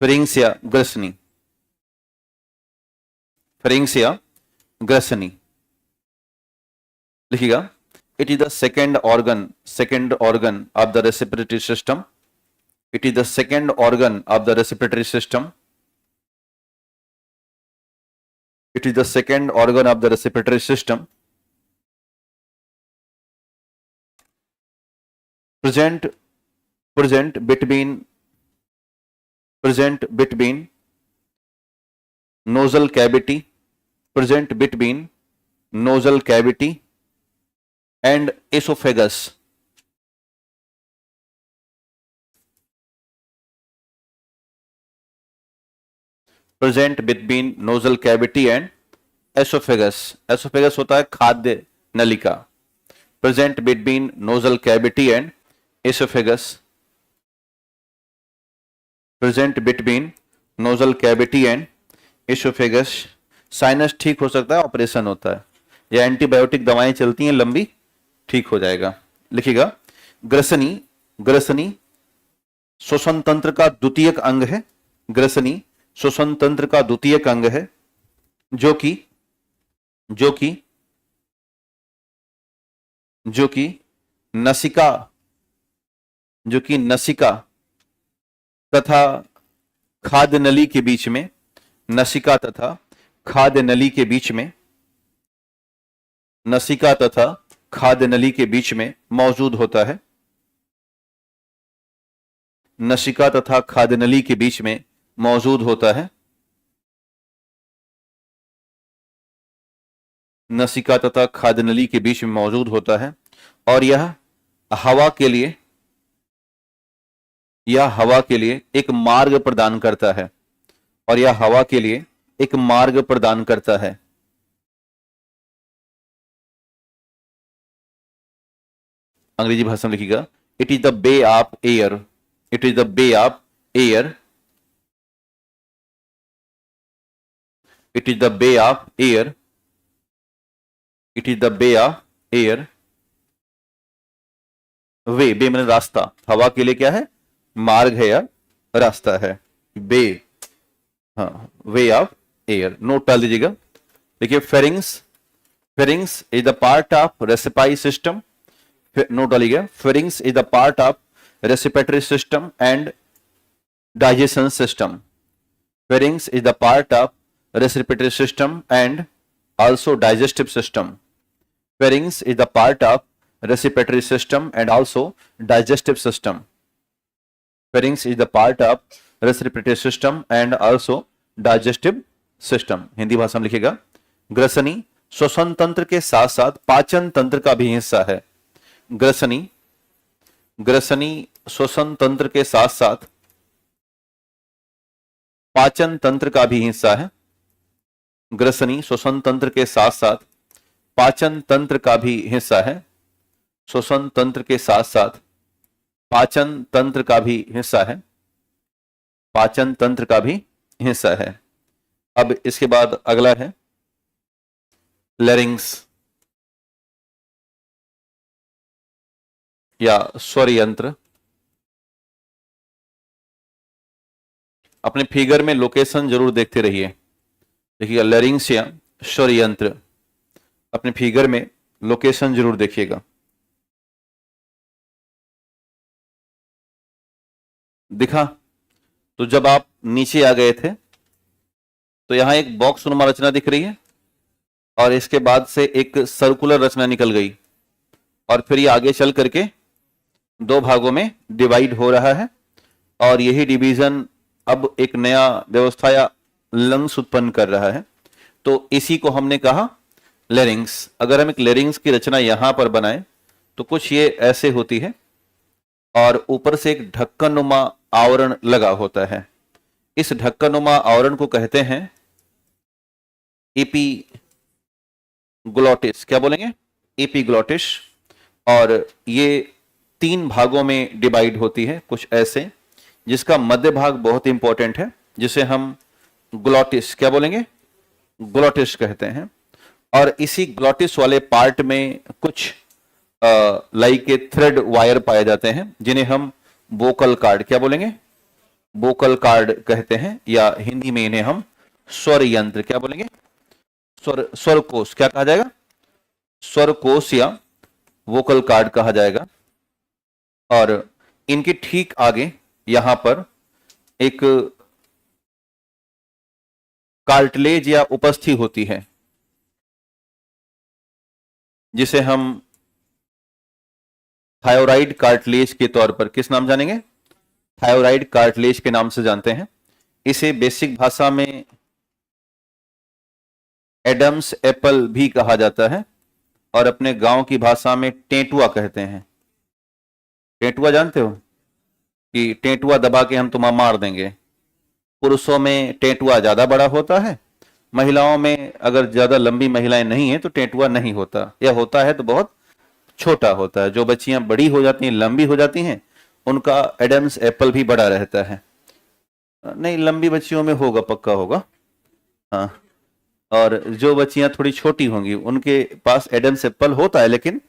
फेरिंग्स या ग्रसनी, फेरिंग्स या ग्रसनी लिखिएगा। It is the second organ of the respiratory system. It is the second organ of the respiratory system. It is the second organ of the respiratory system. present between nasal cavity and esophagus. Present between nasal cavity and esophagus. esophagus होता है खाद्य नलिका। Present between nasal cavity and esophagus. Present between nasal cavity and esophagus. Sinus ठीक हो सकता है, operation होता है, या एंटीबायोटिक दवाएं चलती हैं लंबी, ठीक हो जाएगा। लिखिएगा ग्रसनी श्वसन तंत्र का द्वितीयक अंग है। ग्रसनी श्वसन तंत्र का द्वितीयक अंग है जो कि नसिका तथा खाद्य नली के बीच में, नसिका तथा खाद्य नली के बीच में, नसिका तथा खाद्य नली के बीच में मौजूद होता है। नसिका तथा खाद्य नली के बीच में मौजूद होता है। नसिका तथा खाद्य नली के बीच में मौजूद होता है और यह हवा के लिए एक मार्ग प्रदान करता है। और यह हवा के लिए एक मार्ग प्रदान करता है। अंग्रेजी भाषा में लिखिएगा। It is the way of air. It is the way of air. It is the way of air. It is the way of air. Way मैंने रास्ता, हवा के लिए क्या है? मार्ग है या रास्ता है। वे, हाँ, वे ऑफ एयर। नोट डाल दीजिएगा। देखिए pharynx is the part of respiratory system. Note डालिएगा। Pharynx is the part of respiratory system and digestion system. Pharynx is the part of respiratory system and also digestive system. Pharynx is the part of respiratory system and also digestive system. Pharynx is the part of respiratory system and also digestive system. Hindi भाषा में लिखिएगा। ग्रसनी श्वसन तंत्र के साथ साथ पाचन तंत्र का भी हिस्सा है। ग्रसनी श्वसन तंत्र के साथ साथ पाचन तंत्र का भी हिस्सा है। ग्रसनी श्वसन तंत्र के साथ साथ पाचन तंत्र का भी हिस्सा है। श्वसन तंत्र के साथ साथ पाचन तंत्र का भी हिस्सा है। पाचन तंत्र का भी हिस्सा है। अब इसके बाद अगला है लैरिंग्स या स्वर यंत्र। अपने फिगर में लोकेशन जरूर देखते रहिए। देखिएगा, लैरिंग्स या स्वर यंत्र, अपने फिगर में लोकेशन जरूर देखिएगा। दिखा? तो जब आप नीचे आ गए थे तो यहां एक बॉक्स नुमा रचना दिख रही है और इसके बाद से एक सर्कुलर रचना निकल गई और फिर ये आगे चल करके दो भागों में डिवाइड हो रहा है और यही डिवीजन अब एक नया व्यवस्था या लंग्स उत्पन्न कर रहा है। तो इसी को हमने कहा लैरिंग्स। अगर हम एक लैरिंग्स की रचना यहां पर बनाएं तो कुछ ये ऐसे होती है और ऊपर से एक ढक्कननुमा आवरण लगा होता है। इस ढक्कननुमा आवरण को कहते हैं एपीग्लॉटिस। क्या बोलेंगे? एपीग्लॉटिस। और ये 3 भागों में डिवाइड होती है कुछ ऐसे, जिसका मध्य भाग बहुत इंपॉर्टेंट है, जिसे हम ग्लॉटिस, क्या बोलेंगे? ग्लॉटिस कहते हैं। और इसी ग्लॉटिस वाले पार्ट में कुछ लाई के थ्रेड वायर पाए जाते हैं जिन्हें हम वोकल कार्ड, क्या बोलेंगे? वोकल कार्ड कहते हैं, या हिंदी में इन्हें हम स्वर यंत्र, क्या बोलेंगे? स्वर कोश क्या कहा जाएगा? स्वर कोश या वोकल कार्ड कहा जाएगा। और इनके ठीक आगे यहां पर एक कार्टिलेज या उपस्थि होती है, जिसे हम थायराइड कार्टिलेज के तौर पर किस नाम जानेंगे? थायराइड कार्टिलेज के नाम से जानते हैं। इसे बेसिक भाषा में एडम्स एप्पल भी कहा जाता है और अपने गांव की भाषा में टेंटुआ कहते हैं। टेंटुआ जानते हो कि टेंटुआ दबा के हम तुम्हें मार देंगे। पुरुषों में टेंटुआ ज्यादा बड़ा होता है, महिलाओं में अगर ज्यादा लंबी महिलाएं नहीं है तो टेंटुआ नहीं होता, या होता है तो बहुत छोटा होता है। जो बच्चियां बड़ी हो जाती हैं, लंबी हो जाती हैं, उनका एडम्स एप्पल भी बड़ा रहता है। नहीं, लंबी बच्चियों में होगा, पक्का होगा। हाँ, और जो बच्चियां थोड़ी छोटी होंगी उनके पास एडम्स एप्पल होता है, लेकिन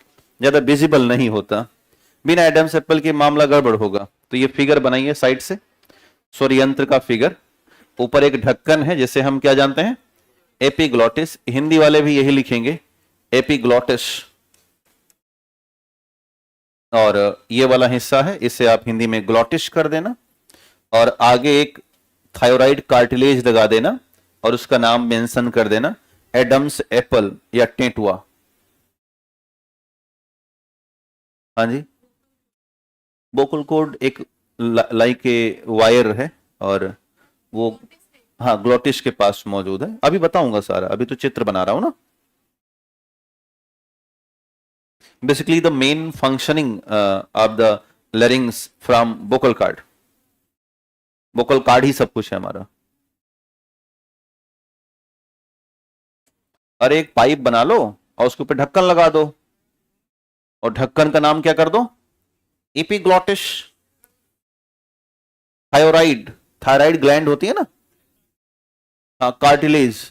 ज्यादा विजिबल नहीं होता। बिना एडम्स एप्पल के मामला गड़बड़ होगा। तो ये फिगर बनाइए साइड से, स्वर यंत्र का फिगर। ऊपर एक ढक्कन है जिसे हम क्या जानते हैं? एपिग्लॉटिस। हिंदी वाले भी यही लिखेंगे, एपिग्लॉटिस। और ये वाला हिस्सा है, इसे आप हिंदी में ग्लॉटिस कर देना, और आगे एक थायराइड कार्टिलेज लगा देना और उसका नाम मेंशन कर देना, एडम्स एप्पल या टेंटुआ। हाँ जी, वोकल कॉर्ड एक लाइक के वायर है और वो हाँ ग्लॉटिस के पास मौजूद है। अभी बताऊंगा सारा, अभी तो चित्र बना रहा हूं ना। Basically the main functioning of the larynx from vocal cord. Vocal cord ही सब कुछ है हमारा। अरे एक पाइप बना लो और उसके ऊपर ढक्कन लगा दो, और ढक्कन का नाम क्या कर दो? एपिग्लॉटिस। थायराइड, थायराइड ग्लैंड होती है ना, हाँ कार्टिलेज,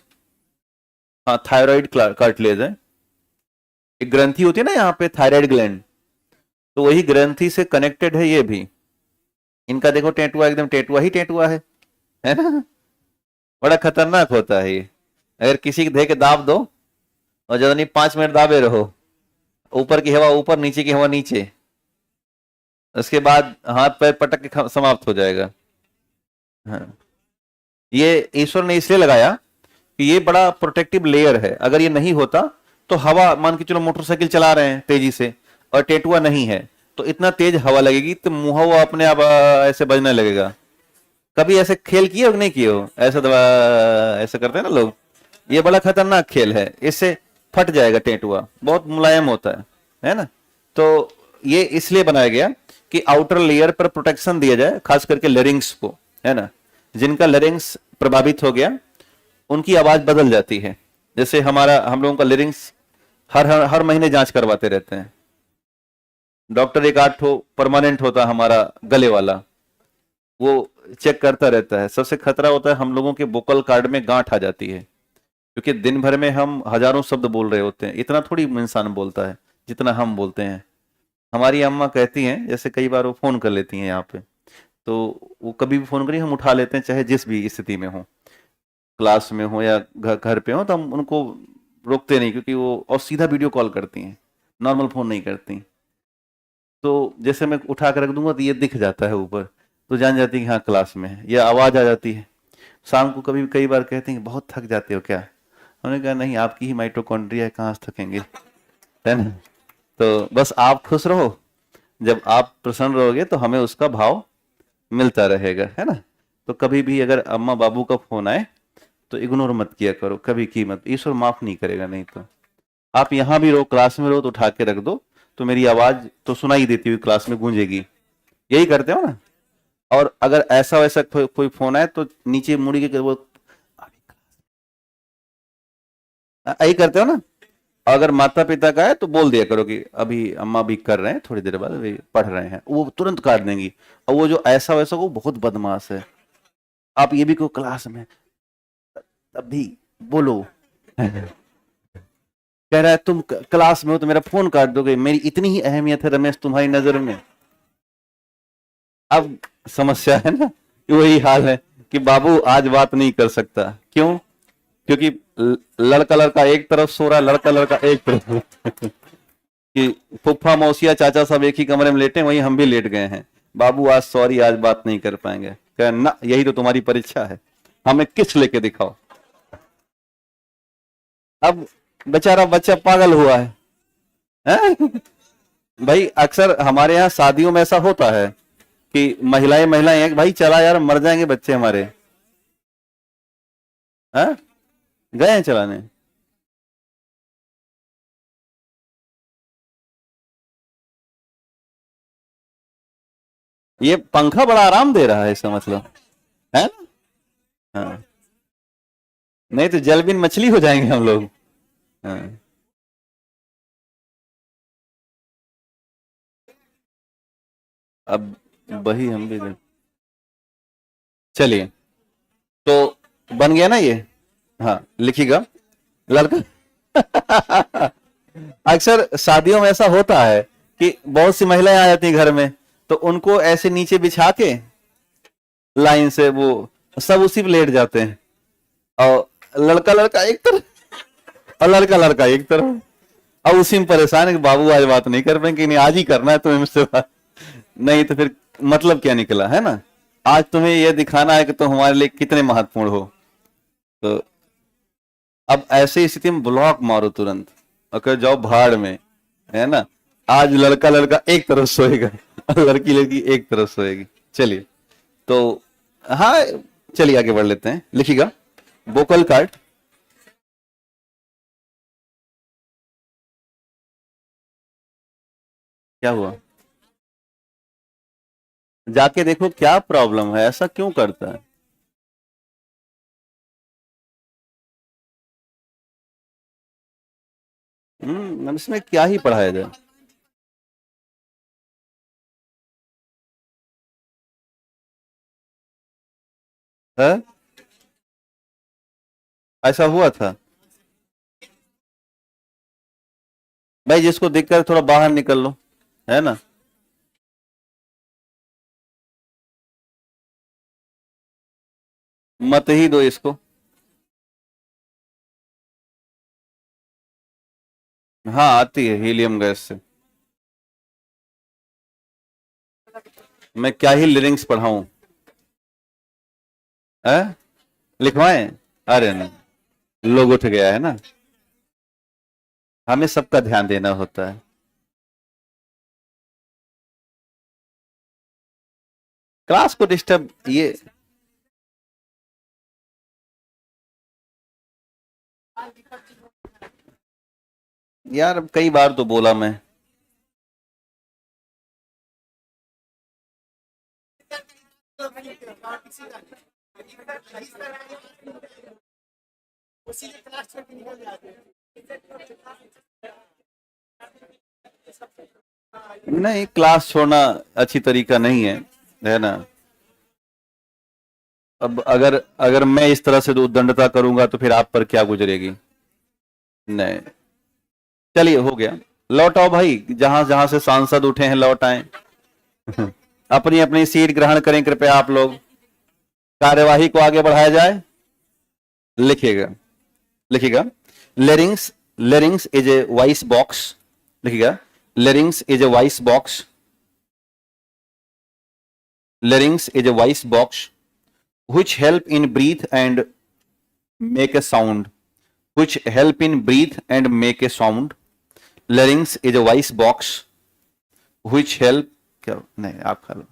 हाँ थायराइड कार्टिलेज है। एक ग्रंथि होती है ना यहाँ पे, थायराइड ग्लैंड, तो वही ग्रंथि से कनेक्टेड है ये भी। इनका देखो टेंटुआ, एकदम टेंटुआ ही टेंटुआ है ना। बड़ा खतरनाक होता है ये। अगर किसी के दे के दाब दो और ज्यादा नहीं 5 मिनट दाबे रहो, ऊपर की हवा ऊपर, नीचे की हवा नीचे, उसके बाद हाथ पैर पटक के समाप्त हो जाएगा। हाँ, ये ईश्वर ने इसलिए लगाया कि ये बड़ा प्रोटेक्टिव लेयर है। अगर ये नहीं होता तो हवा, मान के चलो मोटरसाइकिल चला रहे हैं तेजी से और टेंटुआ नहीं है, तो इतना तेज हवा लगेगी तो मुंह वो अपने आप ऐसे बजने लगेगा। कभी ऐसे खेल किए हो कि नहीं किए हो? ऐसे दबा ऐसे करते हैं ना लोग, ये बड़ा खतरनाक खेल है, इससे फट जाएगा टेंटुआ, बहुत मुलायम होता है ना। तो ये इसलिए बनाया गया कि आउटर लेयर पर प्रोटेक्शन दिया जाए, खास करके लैरिंग्स को, है ना। जिनका लैरिंग्स प्रभावित हो गया उनकी आवाज बदल जाती है। जैसे हम लोगों का लैरिंग्स हर महीने जांच करवाते रहते हैं डॉक्टर। एक 8 परमानेंट होता है हमारा गले वाला, वो चेक करता रहता है। सबसे खतरा होता है हम लोगों के वोकल कार्ड में गांठ आ जाती है, क्योंकि दिन भर में हम हजारों शब्द बोल रहे होते हैं। इतना थोड़ी इंसान बोलता है जितना हम बोलते हैं। हमारी अम्मा कहती हैं, जैसे कई बार वो फोन कर लेती हैं यहाँ पे, तो वो कभी भी फोन करी हम उठा लेते हैं, चाहे जिस भी स्थिति में हो, क्लास में हो या घर पे हो, तो हम उनको रोकते नहीं, क्योंकि वो और सीधा वीडियो कॉल करती हैं, नॉर्मल फोन नहीं करती। तो जैसे मैं उठा कर रख दूंगा तो ये दिख जाता है ऊपर, तो जान जाती है कि हाँ क्लास में है, या आवाज आ जाती है। शाम को कई बार कहते हैं बहुत थक जाते हो क्या? हमने कहा नहीं, आपकी ही माइटोकॉन्ड्रिया है, कहाँ से थकेंगे, है ना। तो बस आप खुश रहो, जब आप प्रसन्न रहोगे तो हमें उसका भाव मिलता रहेगा, है ना। तो कभी भी अगर अम्मा बाबू का फोन आए तो इग्नोर मत किया करो, कभी की मत, ईश्वर माफ नहीं करेगा। नहीं तो आप यहाँ भी रहो, क्लास में रहो, तो उठा के रख दो, तो मेरी आवाज तो सुनाई देती हुई क्लास में गूंजेगी। यही करते हो ना। और अगर ऐसा वैसा कोई फोन आए तो नीचे मुड़ी के वो यही करते हो ना। अगर माता पिता का है तो बोल दिया करो कि अभी अम्मा भी कर रहे हैं, थोड़ी देर बाद अभी पढ़ रहे हैं, वो तुरंत काट देंगी। और वो जो ऐसा वैसा वो बहुत बदमाश है। आप ये भी को क्लास में तब भी बोलो कह रहा है तुम क्लास में हो तो मेरा फोन काट दोगे, मेरी इतनी ही अहमियत है रमेश तुम्हारी नजर में। अब समस्या है ना, वही हाल है कि बाबू आज बात नहीं कर सकता। क्यों? क्योंकि लड़का लड़का एक तरफ सो रहा है, लड़का लड़का एक तरफ कि फुफ्फा मौसिया चाचा सब एक ही कमरे में लेटे हैं, वहीं हम भी लेट गए हैं। बाबू आज सॉरी, आज बात नहीं कर पाएंगे। कह ना, यही तो तुम्हारी परीक्षा है, हमें किस लेके दिखाओ। अब बेचारा बच्चा पागल हुआ है, हैं? भाई अक्सर हमारे यहाँ शादियों में ऐसा होता है कि महिलाएं महिलाएं एक भाई चला यार, मर जाएंगे बच्चे हमारे, हैं? गए हैं चलाने। ये पंखा बड़ा आराम दे रहा है, इसका मतलब है ना। हाँ, नहीं तो जलबिन मछली हो जाएंगे हम लोग। हाँ, अब वही हम भी चलिए, तो बन गया ना ये। हाँ लिखिएगा लड़का। अक्सर शादियों में ऐसा होता है कि बहुत सी महिलाएं आ जाती हैं घर में, तो उनको ऐसे नीचे बिछा के लाइन से वो सब उसी पे लेट जाते हैं, और लड़का लड़का एक तरफ और लड़का लड़का एक तरफ, अब उसी में परेशान है कि बाबू आज बात नहीं कर पाएंगे, नहीं आज ही करना है तुम्हें मुझसे बात, नहीं तो फिर मतलब क्या निकला, है ना। आज तुम्हें यह दिखाना है कि तुम हमारे लिए कितने महत्वपूर्ण हो। तो अब ऐसी स्थिति में ब्लॉक मारो तुरंत, अगर जाओ भाड़ में, है ना। आज लड़का लड़का एक तरफ सोएगा और लड़की लड़की एक तरफ सोएगी। चलिए, तो हाँ चलिए आगे बढ़ लेते हैं। लिखिएगा वोकल कार्ड। क्या हुआ, जाके देखो क्या प्रॉब्लम है, ऐसा क्यों करता है। इसमें क्या ही पढ़ाया जाए। है ऐसा हुआ था भाई, जिसको दिक्कत है थोड़ा बाहर निकल लो, है ना। मत ही दो इसको। हाँ आती है हीलियम गैस से। मैं क्या ही लिरिक्स पढ़ाऊं, है लिखवाएं। अरे नहीं, लोग उठ गया है ना, हमें सबका ध्यान देना होता है। क्लास को डिस्टर्ब ये यार, कई बार तो बोला मैं। नहीं, क्लास छोड़ना अच्छी तरीका नहीं है ना। अब अगर अगर मैं इस तरह से उद्दंडता करूंगा तो फिर आप पर क्या गुजरेगी। नहीं, चलिए हो गया, लौट आओ भाई, जहां जहां से सांसद उठे हैं लौट आए। अपनी अपनी सीट ग्रहण करें कृपया आप लोग, कार्यवाही को आगे बढ़ाया जाए। लिखिएगा लिखिएगा larynx, larynx is a voice box. लिखिएगा larynx is a voice box. Larynx is a voice box which help in breathe and make a sound, which help in breathe and make a sound. Larynx is a voice box which help, क्या नहीं आप खा लो,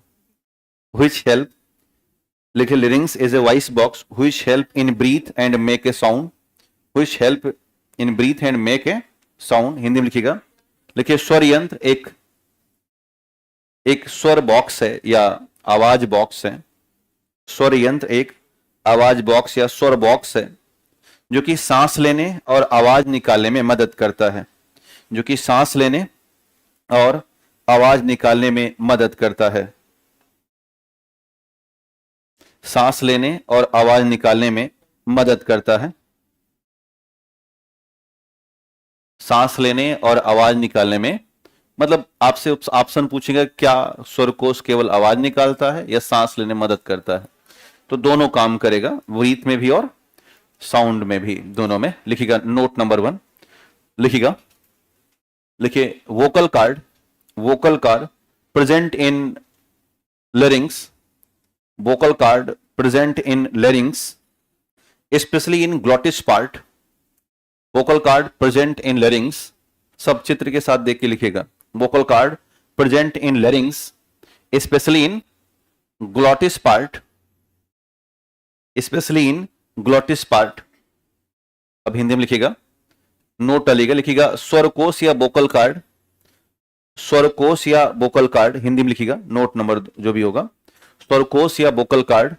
which help, लिखे larynx is a voice box which help in breathe and make a sound, which help in breathe and make a sound। Hindi में लिखिएगा, लिखिए स्वर यंत्र एक स्वर बॉक्स है या आवाज बॉक्स है। स्वर यंत्र एक आवाज बॉक्स या स्वर बॉक्स है जो कि सांस लेने और आवाज निकालने में मदद करता है, जो कि सांस लेने और आवाज निकालने में मदद करता है। सांस लेने और आवाज निकालने में मदद करता है। सांस लेने और आवाज निकालने में, मतलब आपसे ऑप्शन पूछेगा क्या स्वरकोश केवल आवाज निकालता है या सांस लेने में मदद करता है, तो दोनों काम करेगा, ब्रीथ में भी और साउंड में भी, दोनों में लिखिएगा। नोट नंबर 1 लिखिएगा, लिखिए vocal card present in larynx, vocal cord present in larynx, especially in glottis part, vocal cord present in larynx, सब चित्र के साथ देख के लिखेगा। vocal cord present in larynx, especially in glottis part, especially in glottis part। अब हिंदी में लिखेगा, नोट डालिएगा, लिखिएगा स्वरकोश या vocal cord, स्वरकोश या वोकल कार्ड हिंदी में लिखिएगा। नोट नंबर जो भी होगा, स्वरकोश या वोकल कार्ड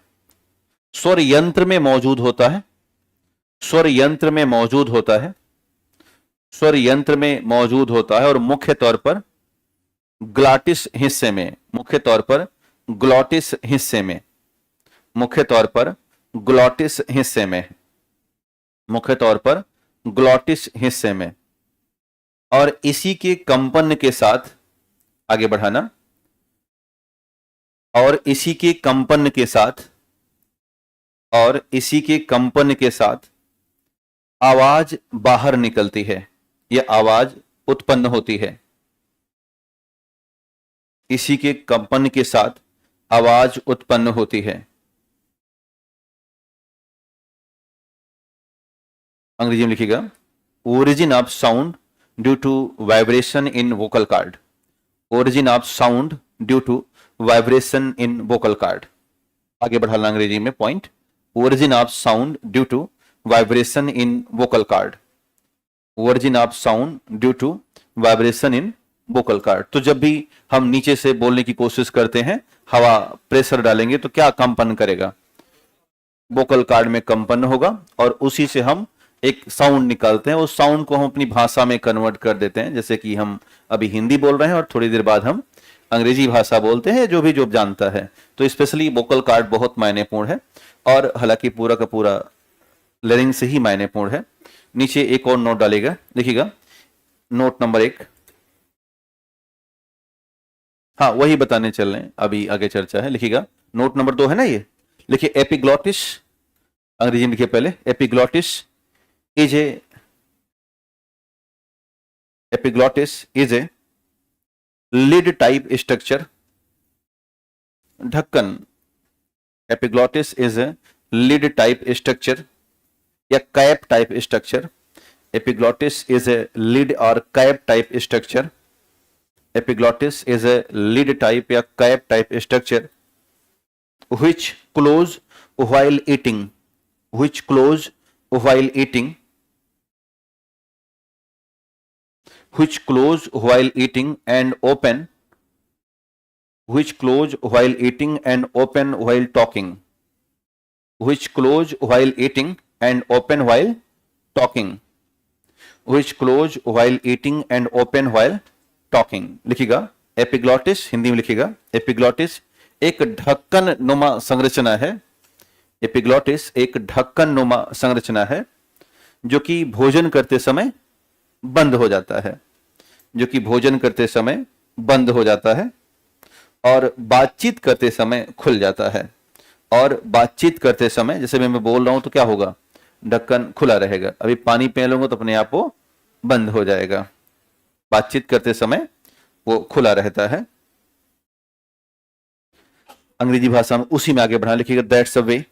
स्वर यंत्र में मौजूद होता है, स्वर यंत्र में मौजूद होता है, स्वर यंत्र में मौजूद होता है और मुख्य तौर पर ग्लॉटिस हिस्से में, मुख्य तौर पर ग्लॉटिस हिस्से में, मुख्य तौर पर ग्लॉटिस हिस्से में, मुख्य तौर पर ग्लॉटिस हिस्से में, और इसी के कंपन के साथ आगे बढ़ाना, और इसी के कंपन के साथ, और इसी के कंपन के साथ आवाज बाहर निकलती है, यह आवाज उत्पन्न होती है। इसी के कंपन के साथ आवाज उत्पन्न होती है। अंग्रेजी में लिखिएगा, origin of sound due to vibration in vocal cord, origin of sound due to vibration in vocal cord. आगे बढ़ाना अंग्रेजी में point, origin of sound due to vibration in vocal cord, origin of sound due to vibration in vocal cord. तो जब भी हम नीचे से बोलने की कोशिश करते हैं, हवा प्रेशर डालेंगे तो क्या कंपन करेगा, वोकल कार्ड में कंपन होगा, और उसी से हम एक साउंड निकालते हैं। उस साउंड को हम अपनी भाषा में कन्वर्ट कर देते हैं, जैसे कि हम अभी हिंदी बोल रहे हैं और थोड़ी देर बाद हम अंग्रेजी भाषा बोलते हैं, जो भी जो जानता है। तो स्पेशली वोकल कार्ड बहुत मायनेपूर्ण है, और हालांकि पूरा का पूरा लैरिंग्स से ही मायनेपूर्ण है। नीचे एक और नोट डालेगा, लिखिएगा नोट नंबर 1, हाँ वही बताने चल रहे हैं, अभी आगे चर्चा है। लिखिएगा नोट नंबर 2 है ना ये, लिखिए एपिग्लॉटिस, अंग्रेजी में लिखिए पहले, epiglottis is a epiglottis is a lid type structure, ढक्कन, epiglottis is a lid type structure या cap type structure, epiglottis is a lid और cap type structure, epiglottis is a lid type या cap type structure which close while eating, which close while eating, which close while eating and open, which close while eating and open while talking, which close while eating and open while talking, which close while eating and open while talking। लिखिएगा epiglottis, Hindi में लिखिएगा epiglottis एक ढक्कन नुमा संरचना है, epiglottis एक ढक्कन नुमा संरचना है जो कि भोजन करते समय बंद हो जाता है, जो कि भोजन करते समय बंद हो जाता है और बातचीत करते समय खुल जाता है। और बातचीत करते समय जैसे मैं बोल रहा हूं तो क्या होगा, ढक्कन खुला रहेगा। अभी पानी पी लूंगा तो अपने आप वो बंद हो जाएगा। बातचीत करते समय वो खुला रहता है। अंग्रेजी भाषा में उसी में आगे बढ़ा, लिखिएगा that's a way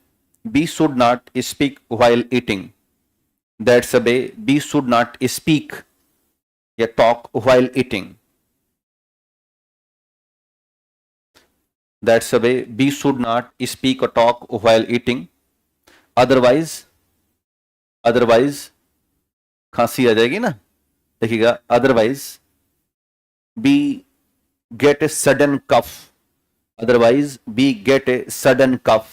we should not speak while eating, that's a way we should not speak या talk while eating, that's a way we should not speak और talk while eating, otherwise, otherwise खांसी आ जाएगी ना, देखिएगा otherwise we get a sudden cough, otherwise we get a sudden cough,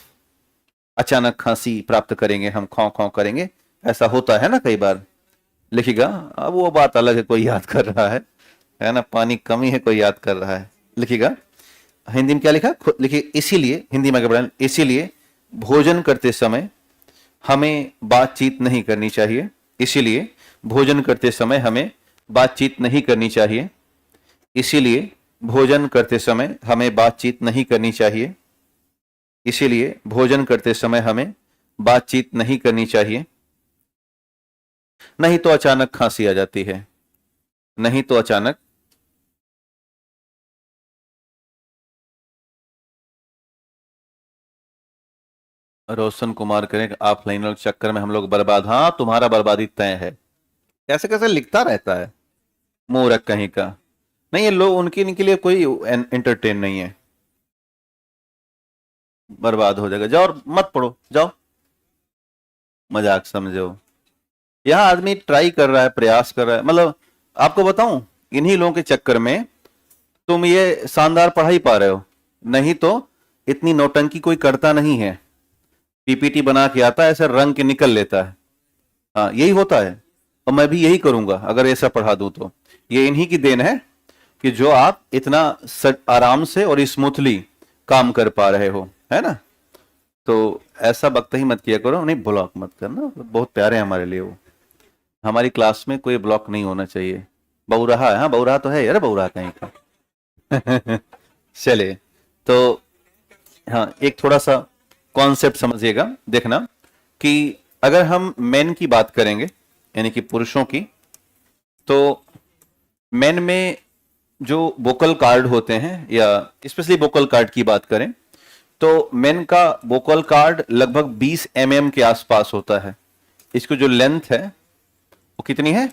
अचानक खांसी प्राप्त करेंगे हम, खौ खौ करेंगे, ऐसा होता है ना कई बार। लिखिएगा, अब वो बात अलग है, कोई याद कर रहा है ना, पानी कमी है कोई याद कर रहा है। लिखिएगा हिंदी में क्या लिखा, लिखिए इसीलिए, हिंदी में आगे बढ़ाएं, इसीलिए भोजन करते समय हमें बातचीत नहीं करनी चाहिए, इसीलिए भोजन करते समय हमें बातचीत नहीं करनी चाहिए, इसीलिए भोजन करते समय हमें बातचीत नहीं करनी चाहिए, इसीलिए भोजन करते समय हमें बातचीत नहीं करनी चाहिए, नहीं तो अचानक खांसी आ जाती है, नहीं तो अचानक रोशन कुमार करें ऑफलाइन चक्कर में हम लोग बर्बाद। हाँ, तुम्हारा बर्बादी तय है। कैसे कैसे लिखता रहता है मूर्ख कहीं का। नहीं, ये लोग उनके इनके लिए कोई एंटरटेन नहीं है। बर्बाद हो जाएगा, जाओ और मत पढ़ो, जाओ, मजाक समझो। यहाँ आदमी ट्राई कर रहा है, प्रयास कर रहा है। मतलब आपको बताऊं, इन्हीं लोगों के चक्कर में तुम ये शानदार पढ़ाई पा रहे हो, नहीं तो इतनी नौटंकी कोई करता नहीं है। पीपीटी बना के आता है, ऐसे रंग के निकल लेता है। हाँ, यही होता है, और मैं भी यही करूंगा अगर ऐसा पढ़ा दूं तो। ये इन्हीं की देन है कि जो आप इतना आराम से और स्मूथली काम कर पा रहे हो, है ना। तो ऐसा वक्त ही मत किया करो, नहीं ब्लॉक मत करना, बहुत प्यारे हैं हमारे लिए वो। हमारी क्लास में कोई ब्लॉक नहीं होना चाहिए। बौराहा है, हाँ बौराहा तो है यार, बौराहा कहीं का। चले तो हाँ, एक थोड़ा सा कॉन्सेप्ट समझिएगा, देखना कि अगर हम मेन की बात करेंगे, यानी कि पुरुषों की, तो मेन में जो वोकल कार्ड होते हैं, या स्पेशली वोकल कार्ड की बात करें, तो मेन का वोकल कार्ड लगभग 20 mm के आसपास होता है। इसको जो लेंथ है वो कितनी है,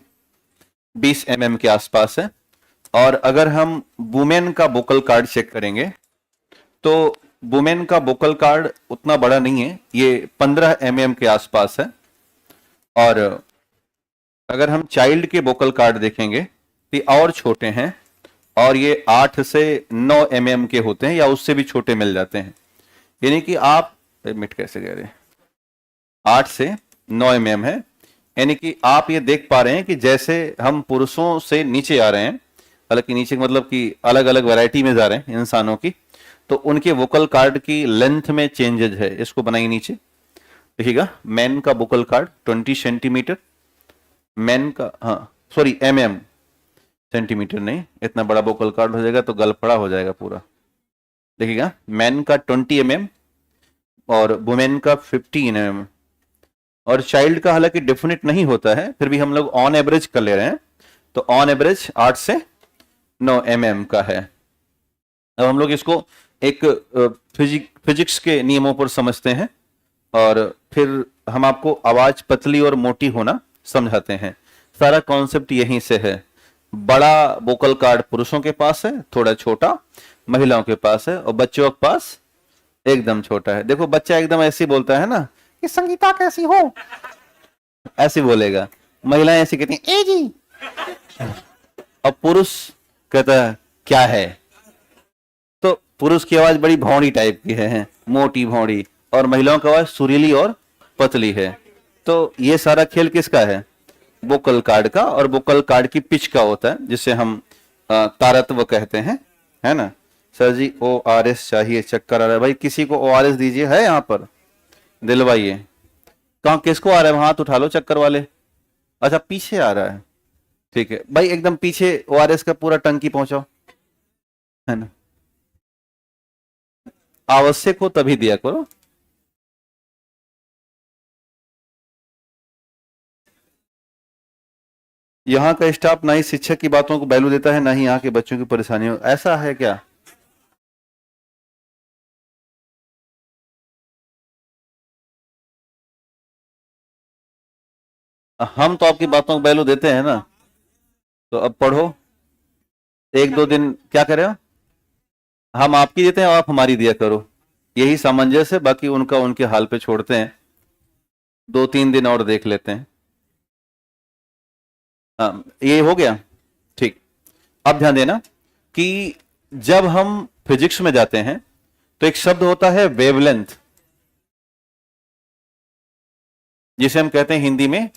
20 mm के आसपास है। और अगर हम वुमेन का वोकल कार्ड चेक करेंगे, तो वुमेन का वोकल कार्ड उतना बड़ा नहीं है, ये 15 mm के आसपास है। और अगर हम चाइल्ड के वोकल कार्ड देखेंगे तो ये और छोटे हैं, और ये 8 से 9 mm के होते हैं, या उससे भी छोटे मिल जाते हैं। यानी कि आप मिट कैसे कह रहे हैं, 8 से 9 mm है। यानी कि आप ये देख पा रहे हैं कि जैसे हम पुरुषों से नीचे आ रहे हैं, हालांकि नीचे मतलब कि अलग अलग वैरायटी में जा रहे हैं इंसानों की, तो उनके वोकल कार्ड की लेंथ में चेंजेज है। इसको बनाइए नीचे, देखिएगा मैन का वोकल कार्ड 20 सेंटीमीटर, मैन का, हाँ सॉरी mm, सेंटीमीटर नहीं, इतना बड़ा वोकल कार्ड हो जाएगा तो गलफड़ा हो जाएगा पूरा। देखिएगा मैन का 20 mm और वुमेन का 15 mm। और चाइल्ड का हालांकि डेफिनेट नहीं होता है, फिर भी हम लोग ऑन एवरेज कर ले रहे हैं, तो ऑन एवरेज 8 से 9 mm का है। अब हम लोग इसको एक फिजिक्स के नियमों पर समझते हैं, और फिर हम आपको आवाज पतली और मोटी होना समझाते हैं। सारा कॉन्सेप्ट यहीं से है। बड़ा वोकल कार्ड पुरुषों के पास है, थोड़ा छोटा महिलाओं के पास है, और बच्चों के पास एकदम छोटा है। देखो बच्चा एकदम ऐसे बोलता है ना कि संगीता कैसी हो, ऐसे बोलेगा। महिलाएं ऐसी कहती हैं ए जी, और पुरुष कहता है क्या है। तो पुरुष की आवाज बड़ी भौड़ी टाइप की है, मोटी भौड़ी, और महिलाओं की आवाज सुरीली और पतली है। तो ये सारा खेल किसका है, वोकल कार्ड का, और वोकल कार्ड की पिच का होता है, जिसे हम तारत्व कहते हैं, है ना। सर जी ORS चाहिए, चक्कर आ रहा है। भाई किसी को ORS दीजिए, है यहाँ पर, दिलवाइए। कहाँ किसको आ रहा है, हाथ उठा लो चक्कर वाले। अच्छा पीछे आ रहा है, ठीक है भाई, एकदम पीछे ORS का पूरा टंकी पहुंचाओ, है ना। आवश्यक हो तभी दिया करो। यहाँ का स्टाफ ना ही शिक्षक की बातों को वैल्यू देता है, ना ही यहाँ के बच्चों की परेशानियों, ऐसा है क्या। हम तो आपकी बातों को वैल्यू देते हैं ना। तो अब पढ़ो, एक दो दिन क्या करें, हम आपकी देते हैं और आप हमारी दिया करो, यही सामंजस्य है। बाकी उनका उनके हाल पे छोड़ते हैं, 2-3 दिन और देख लेते हैं। हाँ ये हो गया, ठीक। अब ध्यान देना कि जब हम फिजिक्स में जाते हैं तो एक शब्द होता है वेवलेंथ, जिसे हम कहते हैं हिंदी में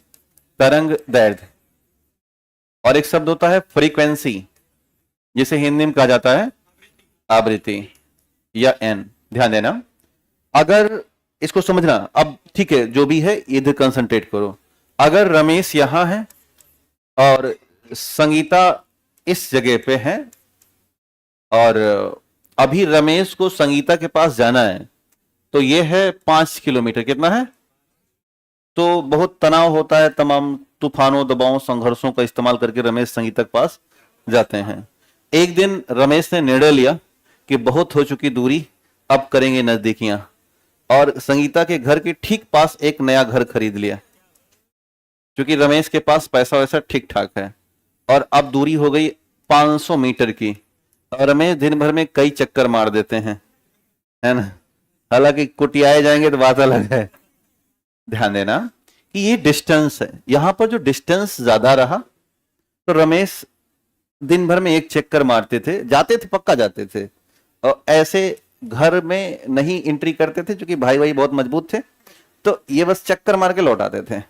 तरंग दैर्ध्य, और एक शब्द होता है फ्रीक्वेंसी, जिसे हिंदी में कहा जाता है आवृत्ति या एन। ध्यान देना, अगर इसको समझना, अब ठीक है जो भी है इधर कंसंट्रेट करो। अगर रमेश यहां है और संगीता इस जगह पे है, और अभी रमेश को संगीता के पास जाना है, तो ये है 5 किलोमीटर, कितना है। तो बहुत तनाव होता है, तमाम तूफानों, दबावों, संघर्षों का इस्तेमाल करके रमेश संगीता के पास जाते हैं। एक दिन रमेश ने निर्णय लिया कि बहुत हो चुकी दूरी, अब करेंगे नजदीकियां, और संगीता के घर के ठीक पास एक नया घर खरीद लिया, क्योंकि रमेश के पास पैसा वैसा ठीक ठाक है। और अब दूरी हो गई 500 मीटर की, और रमेश दिन भर में कई चक्कर मार देते हैं, है ना। हालांकि कुटियाए जाएंगे तो बात अलग है। ध्यान देना कि ये डिस्टेंस है, यहां पर जो डिस्टेंस ज्यादा रहा तो रमेश दिन भर में एक चक्कर मारते थे, जाते थे, पक्का जाते थे, और ऐसे घर में नहीं एंट्री करते थे क्योंकि भाई बहुत मजबूत थे, तो ये बस चक्कर मार के लौट आते थे।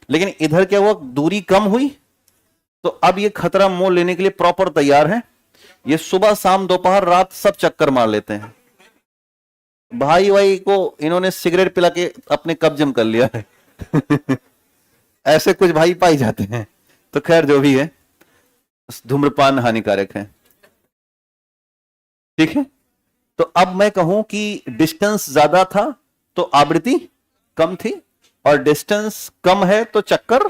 लेकिन इधर क्या हुआ, दूरी कम हुई, तो अब ये खतरा मोल लेने के लिए प्रॉपर तैयार है। ये सुबह शाम दोपहर रात सब चक्कर मार लेते हैं। भाई को इन्होंने सिगरेट पिला के अपने कब्जे में कर लिया है ऐसे कुछ भाई पाई जाते हैं। तो खैर जो भी है, धूम्रपान हानिकारक है, ठीक है। तो अब मैं कहूं कि डिस्टेंस ज्यादा था तो आवृत्ति कम थी, और डिस्टेंस कम है तो चक्कर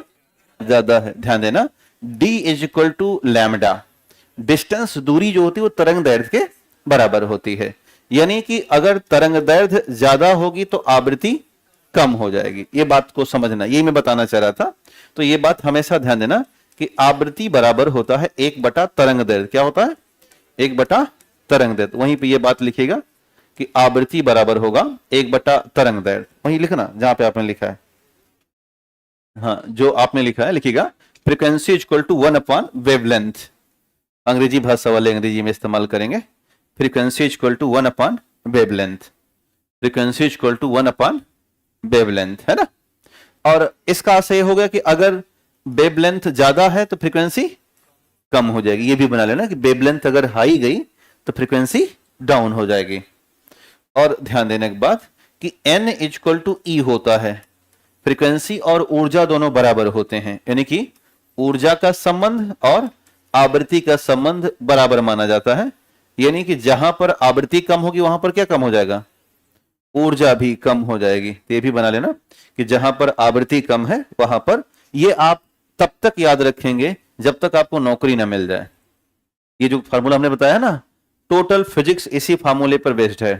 ज्यादा है। ध्यान देना, d is equal to lambda. Distance, दूरी जो होती है वो तरंग दैर्घ्य के बराबर होती है, यानी कि अगर तरंग दैर्घ्य ज्यादा होगी तो आवृत्ति कम हो जाएगी। ये बात को समझना, यही मैं बताना चाह रहा था। तो ये बात हमेशा ध्यान देना कि आवृत्ति बराबर होता है 1 तरंग दैर्घ्य। क्या होता है? 1 तरंग दैर्घ्य। वहीं पे ये बात लिखिएगा कि आवृत्ति बराबर होगा 1 तरंग दैर्घ्य। वहीं लिखना जहां पे आपने लिखा है, हाँ जो आपने लिखा है लिखिएगा, फ्रीक्वेंसी इक्वल टू 1 वेवलेंथ। अंग्रेजी भाषा वाले अंग्रेजी में इस्तेमाल करेंगे, frequency equal to 1 wavelength. Frequency equal to 1 wavelength, है ना। और इसका अर्थ ये हो गया कि अगर वेवलेंथ ज्यादा है तो फ्रीक्वेंसी कम हो जाएगी। ये भी बना लेना कि वेवलेंथ अगर हाई गई तो फ्रीक्वेंसी डाउन हो जाएगी। और ध्यान देने के बाद कि n इक्वल टू ई होता है, फ्रीक्वेंसी और ऊर्जा दोनों बराबर होते हैं, यानी कि ऊर्जा का संबंध और आवृत्ति का संबंध बराबर माना जाता है। यानी कि जहां पर आवृत्ति कम होगी वहां पर क्या कम हो जाएगा? ऊर्जा भी कम हो जाएगी। तो ये भी बना लेना कि जहां पर आवृत्ति कम है वहां पर, ये आप तब तक याद रखेंगे जब तक आपको नौकरी ना मिल जाए। ये जो फार्मूला हमने बताया ना, टोटल फिजिक्स इसी फार्मूले पर बेस्ड है।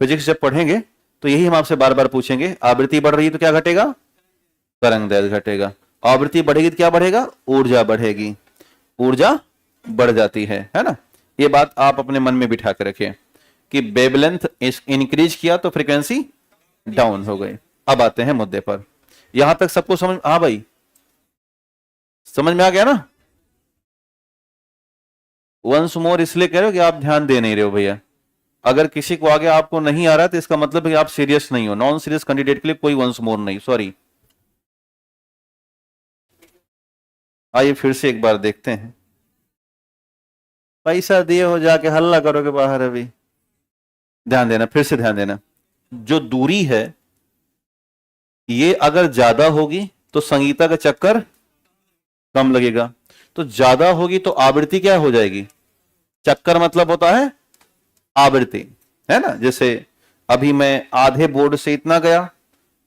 फिजिक्स जब पढ़ेंगे तो यही हम आपसे बार बार पूछेंगे, आवृत्ति बढ़ रही है तो क्या घटेगा? तरंग दैर्घ्य घटेगा। आवृत्ति बढ़ेगी तो क्या बढ़ेगा? ऊर्जा बढ़ेगी। ऊर्जा बढ़ जाती है ना। ये बात आप अपने मन में बिठा के रखिए कि वेवलेंथ इंक्रीज किया तो फ्रीक्वेंसी डाउन हो गई। अब आते हैं मुद्दे पर। यहां तक सबको समझ, हाँ भाई समझ में आ गया ना? वंस मोर इसलिए कह रहे हो कि आप ध्यान दे नहीं रहे हो भैया। अगर किसी को आगे आपको नहीं आ रहा है तो इसका मतलब है कि आप सीरियस नहीं हो। नॉन सीरियस कैंडिडेट के लिए कोई वंस मोर नहीं, सॉरी। आइए फिर से एक बार देखते हैं। पैसा दिए हो जाके हल्ला करोगे बाहर। अभी ध्यान देना, फिर से ध्यान देना, जो दूरी है ये अगर ज्यादा होगी तो संगीता का चक्कर कम लगेगा, तो ज्यादा होगी तो आवृत्ति क्या हो जाएगी? चक्कर मतलब होता है आवृत्ति, है ना। जैसे अभी मैं आधे बोर्ड से इतना गया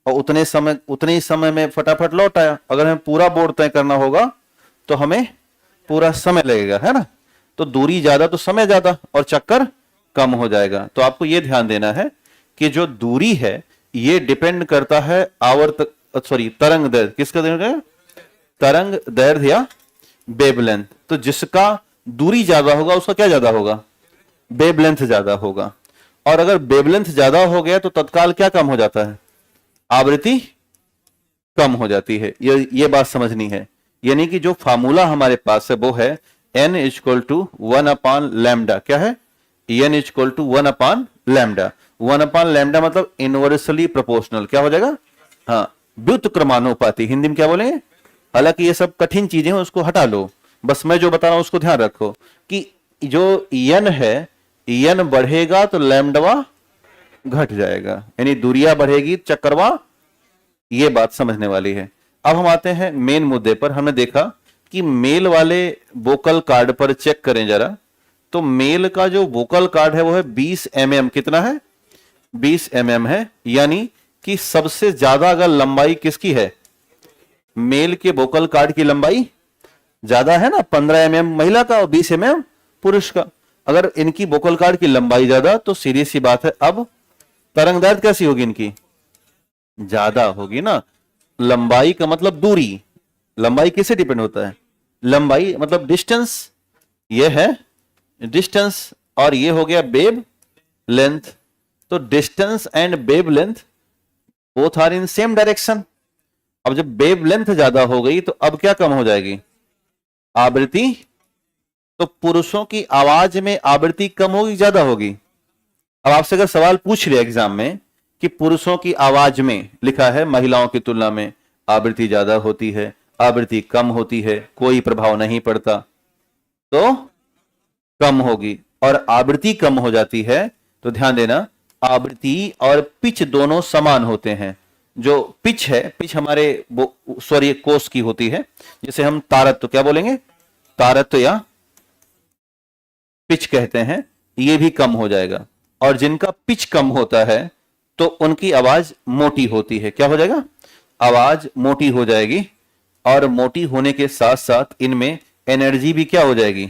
और उतने ही समय में फटाफट लौट आया। अगर हमें पूरा बोर्ड तय करना होगा तो हमें पूरा समय लगेगा, है ना। तो दूरी ज्यादा तो समय ज्यादा और चक्कर कम हो जाएगा। तो आपको यह ध्यान देना है कि जो दूरी है ये डिपेंड करता है तरंग दैर्घ्य। किसका दैर्घ्य? तरंग दैर्घ्य या वेवलेंथ। तो जिसका दूरी ज्यादा होगा उसका क्या ज्यादा होगा? वेवलेंथ ज्यादा होगा। और अगर वेवलेंथ ज्यादा हो गया तो तत्काल क्या कम हो जाता है? आवृत्ति कम हो जाती है। ये बात समझनी है। यानी कि जो फार्मूला हमारे पास है वो है n इक्वल टू 1 लैम्डा। क्या है? n equal to 1 lambda. 1 lambda मतलब इनवर्सली प्रोपोर्शनल। क्या हो जाएगा? हाँ, व्युत्क्रमानुपाती। हिंदी में क्या बोलेंगे? हालांकि ये सब कठिन चीजें हैं, उसको हटा लो। बस मैं जो बता रहा हूं उसको ध्यान रखो कि जो n है, n बढ़ेगा तो लैम्डवा घट जाएगा, यानी दूरिया बढ़ेगी चक्करवा। ये बात समझने वाली है। अब हम आते हैं मेन मुद्दे पर। हमने देखा कि मेल वाले वोकल कार्ड पर चेक करें जरा, तो मेल का जो वोकल कार्ड है वो है 20 mm। कितना है? 20 mm है। यानी कि सबसे ज्यादा अगर लंबाई किसकी है? मेल के वोकल कार्ड की लंबाई ज्यादा है ना, 15 mm महिला का और 20 mm पुरुष का। अगर इनकी वोकल कार्ड की लंबाई ज्यादा तो सीधी सी बात है, अब तरंग दैर्ध्य कैसी होगी इनकी, ज्यादा होगी ना। लंबाई का मतलब दूरी, लंबाई किससे डिपेंड होता है, लंबाई मतलब डिस्टेंस, ये है डिस्टेंस और ये हो गया वेव लेंथ। तो distance and wavelength both are in same direction. अब जब वेव लेंथ ज्यादा हो गई तो अब क्या कम हो जाएगी, आवृत्ति। तो पुरुषों की आवाज में आवृत्ति कम होगी ज्यादा होगी। अब आपसे अगर सवाल पूछ लिया एग्जाम में कि पुरुषों की आवाज में लिखा है महिलाओं की तुलना में आवृत्ति ज्यादा होती है, आवृत्ति कम होती है, कोई प्रभाव नहीं पड़ता, तो कम होगी। और आवृत्ति कम हो जाती है तो ध्यान देना, आवृत्ति और पिच दोनों समान होते हैं। जो पिच है, पिच हमारे स्वरीय कोश की होती है, जिसे हम तारत्व क्या बोलेंगे, तारत्व या पिच कहते हैं, ये भी कम हो जाएगा। और जिनका पिच कम होता है तो उनकी आवाज मोटी होती है। क्या हो जाएगा, आवाज मोटी हो जाएगी। और मोटी होने के साथ साथ इनमें एनर्जी भी क्या हो जाएगी,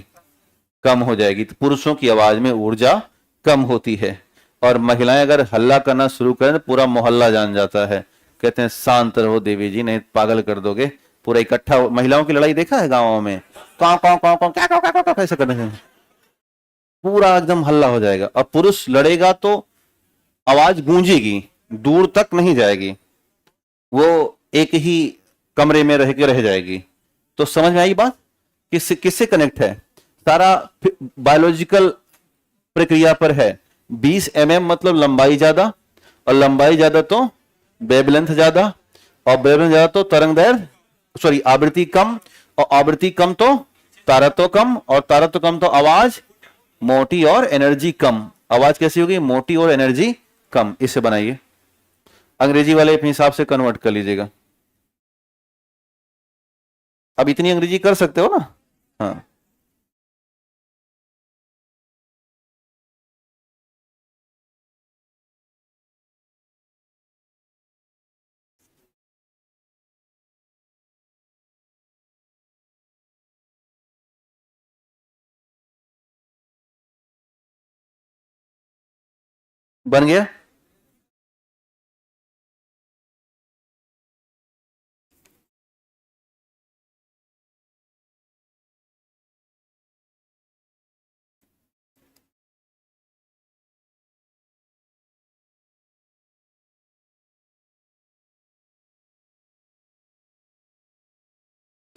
कम हो जाएगी। तो पुरुषों की आवाज में ऊर्जा कम होती है। और महिलाएं अगर हल्ला करना शुरू करें तो पूरा मोहल्ला जान जाता है, कहते हैं शांत रहो देवी जी, नहीं पागल कर दोगे। पूरा इकट्ठा, महिलाओं की लड़ाई देखा है गांवों में, कौ कौ कौ कौ क्या कौ कौ कौ ऐसे करने से पूरा एकदम हल्ला हो जाएगा। और पुरुष लड़ेगा तो आवाज गूंजेगी, दूर तक नहीं जाएगी, वो एक ही कमरे में रह के रह जाएगी। तो समझ में आई बात, किससे किससे कनेक्ट है, सारा बायोलॉजिकल प्रक्रिया पर है। 20 mm मतलब लंबाई ज्यादा, और लंबाई ज्यादा तो वेवलेंथ ज्यादा, और वेवलेंथ ज्यादा तो तरंग दैर्ध्य सॉरी आवृत्ति कम, और आवृत्ति कम तो तारत्व कम, और तारत्व कम तो आवाज मोटी और एनर्जी कम। आवाज कैसी होगी, मोटी और एनर्जी कम। इसे बनाइए, अंग्रेजी वाले अपने हिसाब से कन्वर्ट कर लीजिएगा। अब इतनी अंग्रेजी कर सकते हो ना, हाँ। बन गया।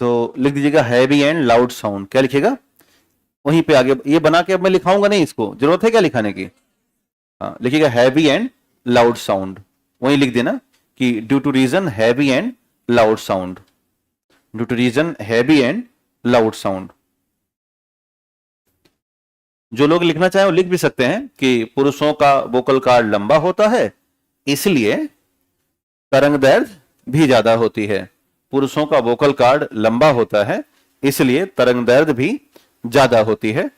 तो लिख दीजिएगा हैवी एंड लाउड साउंड। क्या लिखेगा, वहीं पे आगे ये बना के, अब मैं लिखाऊंगा नहीं, इसको जरूरत है क्या लिखाने की, हाँ लिखिएगा हैवी एंड लाउड साउंड। वहीं लिख देना कि due to reason heavy and loud sound, due to reason heavy and loud sound. जो लोग लिखना चाहें वो लिख भी सकते हैं कि पुरुषों का वोकल कार्ड लंबा होता है इसलिए तरंग दैर्ध्य भी ज्यादा होती है। पुरुषों का वोकल कार्ड लंबा होता है इसलिए तरंग दैर्ध्य भी ज्यादा होती है।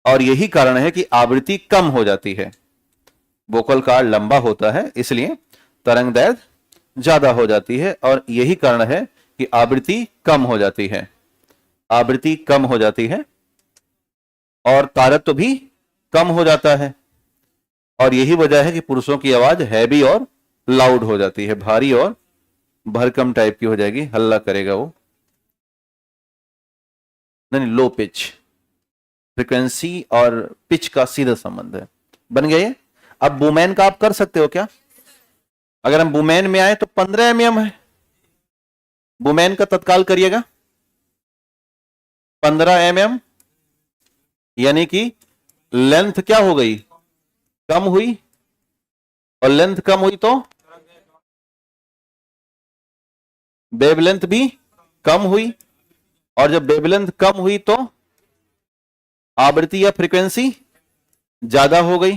और यही कारण है कि आवृत्ति कम हो जाती है। वोकल कार्ड लंबा होता है इसलिए तरंग दैर्ध्य ज्यादा हो जाती है, और यही कारण है कि आवृत्ति कम हो जाती है। आवृत्ति कम हो जाती है और तारत्व भी कम हो जाता है। और यही वजह है कि पुरुषों की आवाज हैवी और लाउड हो जाती है, भारी और भरकम टाइप की हो जाएगी, हल्ला करेगा वो। नहीं, लो पिच, फ्रीक्वेंसी और पिच का सीधा संबंध है। बन गया ये। अब वुमेन का आप कर सकते हो क्या, अगर हम वुमेन में आए तो 15 mm है, वुमेन का तत्काल करिएगा 15 mm, यानी कि लेंथ क्या हो गई, कम हुई, और लेंथ कम हुई तो वेवलेंथ भी कम हुई, और जब वेवलेंथ कम हुई तो आवृत्ति या फ्रीक्वेंसी ज्यादा हो गई,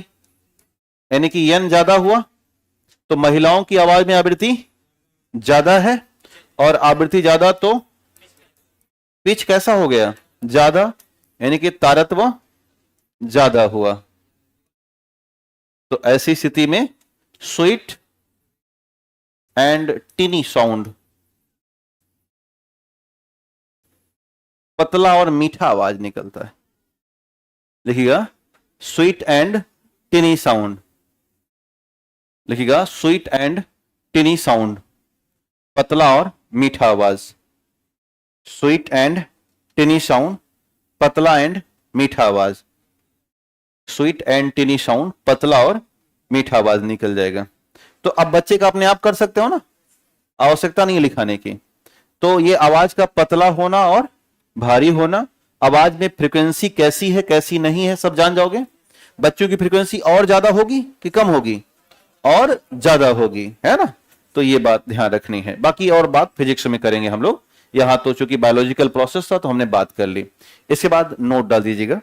यानी कि एन ज्यादा हुआ। तो महिलाओं की आवाज में आवृत्ति ज्यादा है, और आवृत्ति ज्यादा तो पिच कैसा हो गया, ज्यादा, यानी कि तारत्व ज्यादा हुआ। तो ऐसी स्थिति में स्वीट एंड टिनी साउंड, पतला और मीठा आवाज निकलता है। लिखिएगा स्वीट एंड टिनी साउंड, लिखिएगा स्वीट एंड टिनी साउंड, पतला और मीठा आवाज। स्वीट एंड टिनी साउंड, पतला एंड मीठा आवाज। स्वीट एंड टिनी साउंड, पतला और मीठा आवाज निकल जाएगा। तो अब बच्चे का अपने आप कर सकते हो ना, आवश्यकता नहीं है लिखाने की। तो ये आवाज का पतला होना और भारी होना, आवाज में फ्रीक्वेंसी कैसी है कैसी नहीं है सब जान जाओगे। बच्चों की फ्रीक्वेंसी और ज्यादा होगी कि कम होगी, और ज्यादा होगी, है ना। तो ये बात ध्यान रखनी है। बाकी और बात फिजिक्स में करेंगे हम लोग, यहां तो चूंकि बायोलॉजिकल प्रोसेस था तो हमने बात कर ली। इसके बाद नोट डाल दीजिएगा,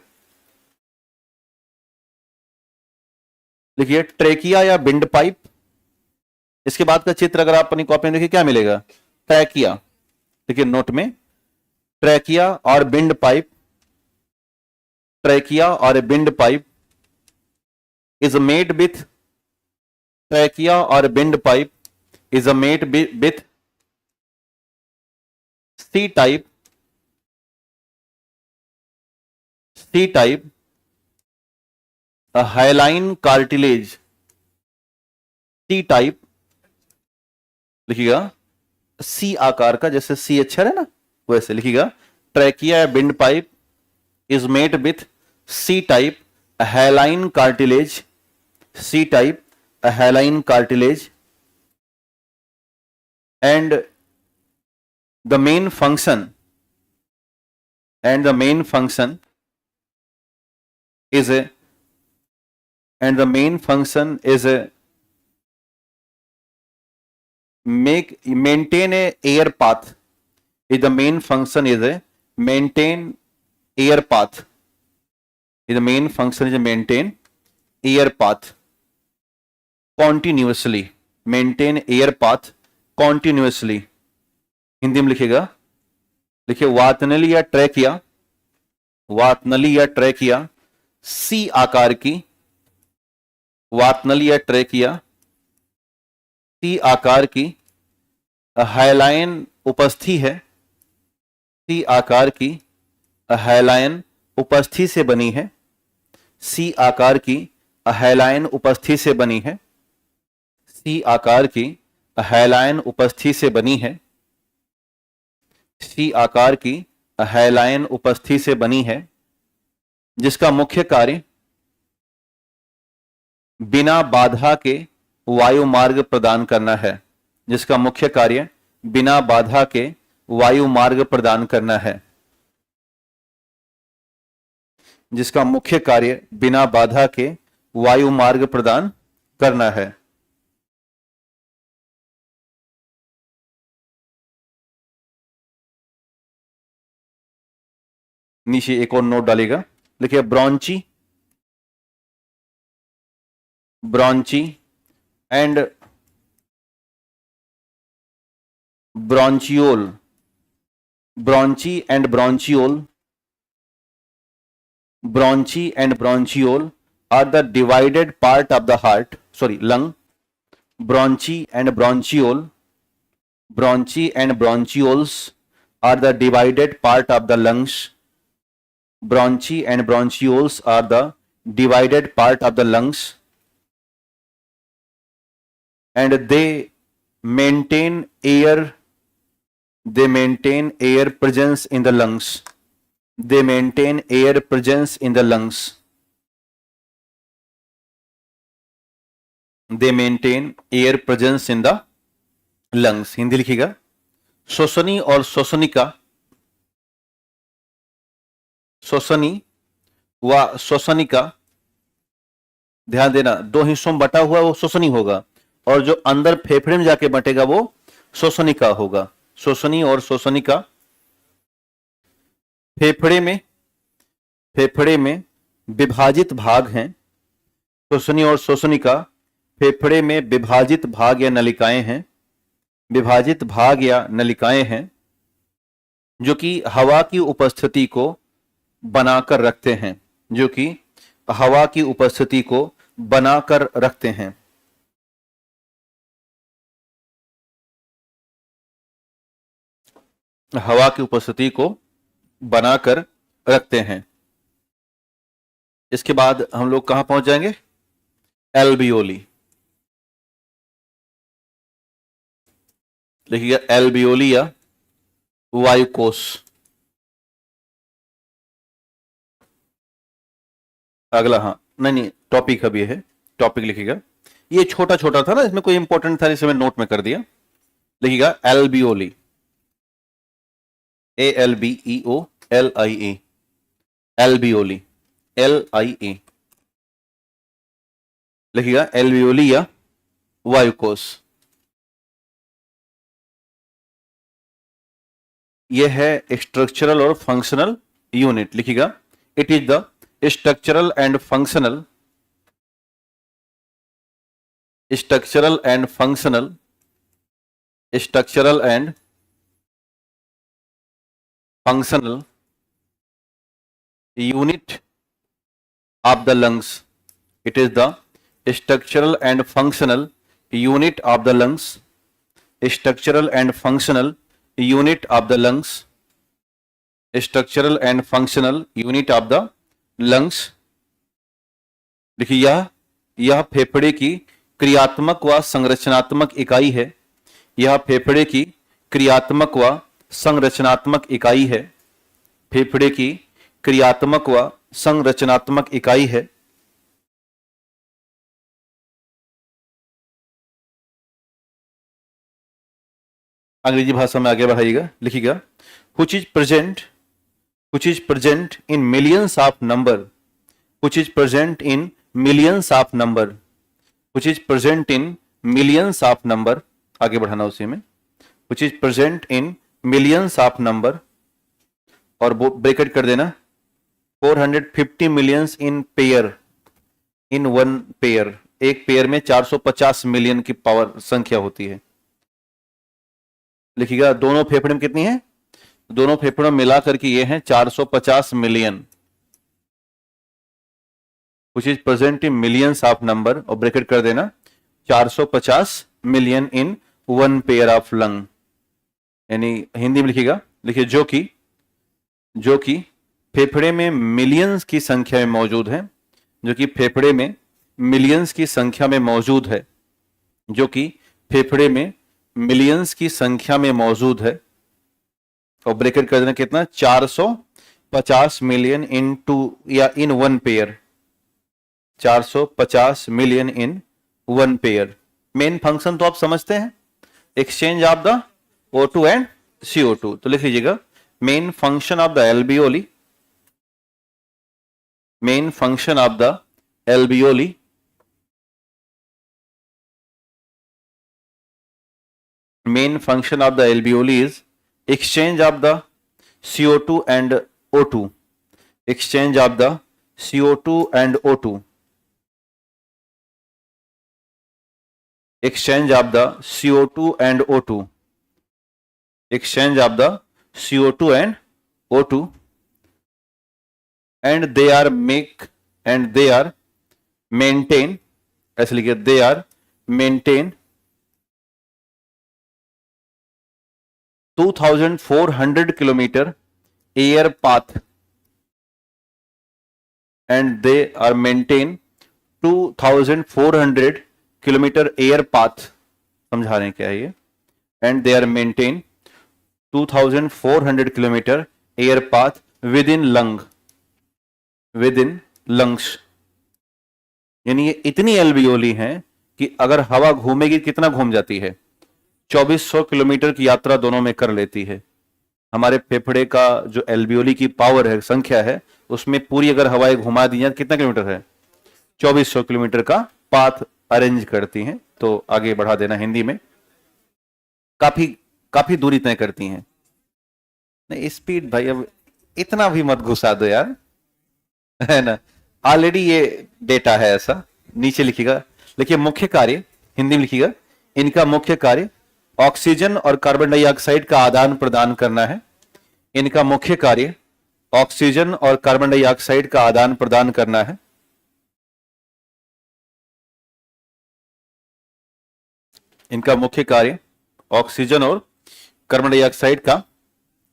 देखिए ट्रेकिया या बिंड पाइप। इसके बाद का चित्र अगर आप अपनी कॉपी में देखिए क्या मिलेगा, ट्रैकिया। देखिए नोट में ट्रैकिया और बिंड पाइप, ट्रैकिया और windpipe is made with, trachea और windpipe is made with C type, C type hyaline cartilage, C type, लिखिएगा सी आकार का, जैसे सी अक्षर है ना वैसे लिखिएगा। ट्रैकिया या windpipe is made with C type hyaline cartilage, C type hyaline cartilage, and the main function is maintain a air path, is the main function is a maintain air path, is the main function is a maintain air path continuously, maintain air path continuously। Hindi में लिखिएगा, लिखिए वातनली या trachea, वातनली या trachea सी आकार की, वातनली या trachea सी आकार की हाइलाइन उपस्थि है, सी आकार की हाइलाइन उपस्थि से बनी है, सी आकार की हाइलाइन उपस्थि से बनी है, सी आकार की हाइलाइन उपस्थि से बनी है, सी आकार की हाइलाइन उपस्थि से बनी है, जिसका मुख्य कार्य बिना बाधा के वायु मार्ग प्रदान करना है, जिसका मुख्य कार्य बिना बाधा के वायु मार्ग प्रदान करना है, जिसका मुख्य कार्य बिना बाधा के वायु मार्ग प्रदान करना है। नीचे एक और नोट डालेगा, लिखिए bronchi, bronchi and bronchiole, bronchi and bronchiole, bronchi and bronchiole are the divided part of the heart, sorry lung. Bronchi and bronchiole, bronchi and bronchioles are the divided part of the lungs, bronchi and bronchioles are the divided part of the lungs, and they maintain air presence in the lungs, they maintain air presence in the lungs, they maintain air presence in the lungs। Hindi लिखिएगा, श्वसनी और श्वसनिका, श्वसनी व श्वसनिका, ध्यान देना दो हिस्सों में बटा हुआ वो श्वसनी होगा, और जो अंदर फेफड़े में जाके बटेगा वो श्वसनिका होगा। श्वसनी और श्वसनिका फेफड़े में विभाजित भाग हैं। श्वसनी और श्वसनिका फेफड़े में विभाजित भाग या नलिकाएं हैं, विभाजित भाग या नलिकाएं हैं, जो कि हवा की उपस्थिति को बनाकर रखते हैं, जो कि हवा की उपस्थिति को बनाकर रखते हैं। हवा की उपस्थिति को बनाकर रखते हैं। इसके बाद हम लोग कहां पहुंच जाएंगे? एल्बियोली। देखिएगा, एल्बियोली या वायुकोश। अगला, हाँ नहीं, टॉपिक अब ये है, टॉपिक लिखिएगा। ये छोटा छोटा था ना, इसमें कोई इंपॉर्टेंट था जिसे मैं नोट में कर दिया। लिखिएगा एल्बियोली, ALBEOLIE, एल्बियोली, LIE। लिखिएगा एल्बियोली या वायुकोश। यह है स्ट्रक्चरल और फंक्शनल यूनिट। लिखिएगा, it is the structural and functional structural and functional structural and functional unit of the lungs. It is the structural and functional unit of the lungs. Structural and functional unit of the lungs. Structural and functional unit of the lungs. देखिए, यह फेफड़े की क्रियात्मक व संरचनात्मक इकाई है। यह फेफड़े की क्रियात्मक व संरचनात्मक इकाई है। फेफड़े की क्रियात्मक व संरचनात्मक इकाई है। अंग्रेजी भाषा में आगे बढ़ाइएगा। लिखिएगा, which is present in millions of number, which is present in millions of number, which is present in millions of number। आगे बढ़ाना उसी में, which is present in millions of number, और ब्रैकेट कर देना 450 millions in pair, in one pair। एक pair में 450 million की पावर संख्या होती है। लिखिएगा, दोनों फेफड़े में कितनी है? दोनों फेफड़ों मिलाकर के ये हैं 450 million. which is present in millions of number, और ब्रैकेट कर देना 450 million in one pair of lung. यानी हिंदी में लिखिएगा, लिखिए जो कि फेफड़े में मिलियंस की संख्या में मौजूद है, जो कि फेफड़े में मिलियंस की संख्या में मौजूद है, जो कि फेफड़े में मिलियंस की संख्या में मौजूद है, और ब्रैकेट कर देना कितना? 450 मिलियन इन टू या in one pair. 450 million in one pair. Main function तो आप समझते हैं, exchange of the O2 and CO2। तो लिख लीजिएगा, मेन फंक्शन ऑफ द एल्बियोली, मेन फंक्शन ऑफ द एल्बियोली, main function of the alveoli is exchange of the CO2 and O2, exchange of the CO2 and O2, exchange of the CO2 and O2, exchange of the CO2 and O2, and they are maintain, ऐसे लिखिए, they are maintain 2400 kilometer air path, and they are maintain 2400 kilometer air path। समझा रहे हैं क्या है ये? and they are maintain 2400 kilometer air path within lungs। यानी ये इतनी एल्वियोली हैं कि अगर हवा घूमेगी कितना घूम जाती है? 2400 किलोमीटर की यात्रा दोनों में कर लेती है। हमारे फेफड़े का जो एल्वियोली की पावर है, संख्या है, उसमें पूरी अगर हवाएं घुमा दी जाए कितना किलोमीटर है? 2400 किलोमीटर का पाथ अरेंज करती हैं। तो आगे बढ़ा देना हिंदी में, काफी दूरी तय करती हैं। नहीं, स्पीड भाई अब इतना भी मत घुसा दो यार, है ना? ऑलरेडी ये डेटा है ऐसा। नीचे लिखिएगा, लिखिए मुख्य कार्य, हिंदी में लिखिएगा, इनका मुख्य कार्य ऑक्सीजन और कार्बन डाइऑक्साइड का आदान प्रदान करना है। इनका मुख्य कार्य ऑक्सीजन और कार्बन डाइऑक्साइड का आदान प्रदान करना है। इनका मुख्य कार्य ऑक्सीजन और कार्बन डाइऑक्साइड का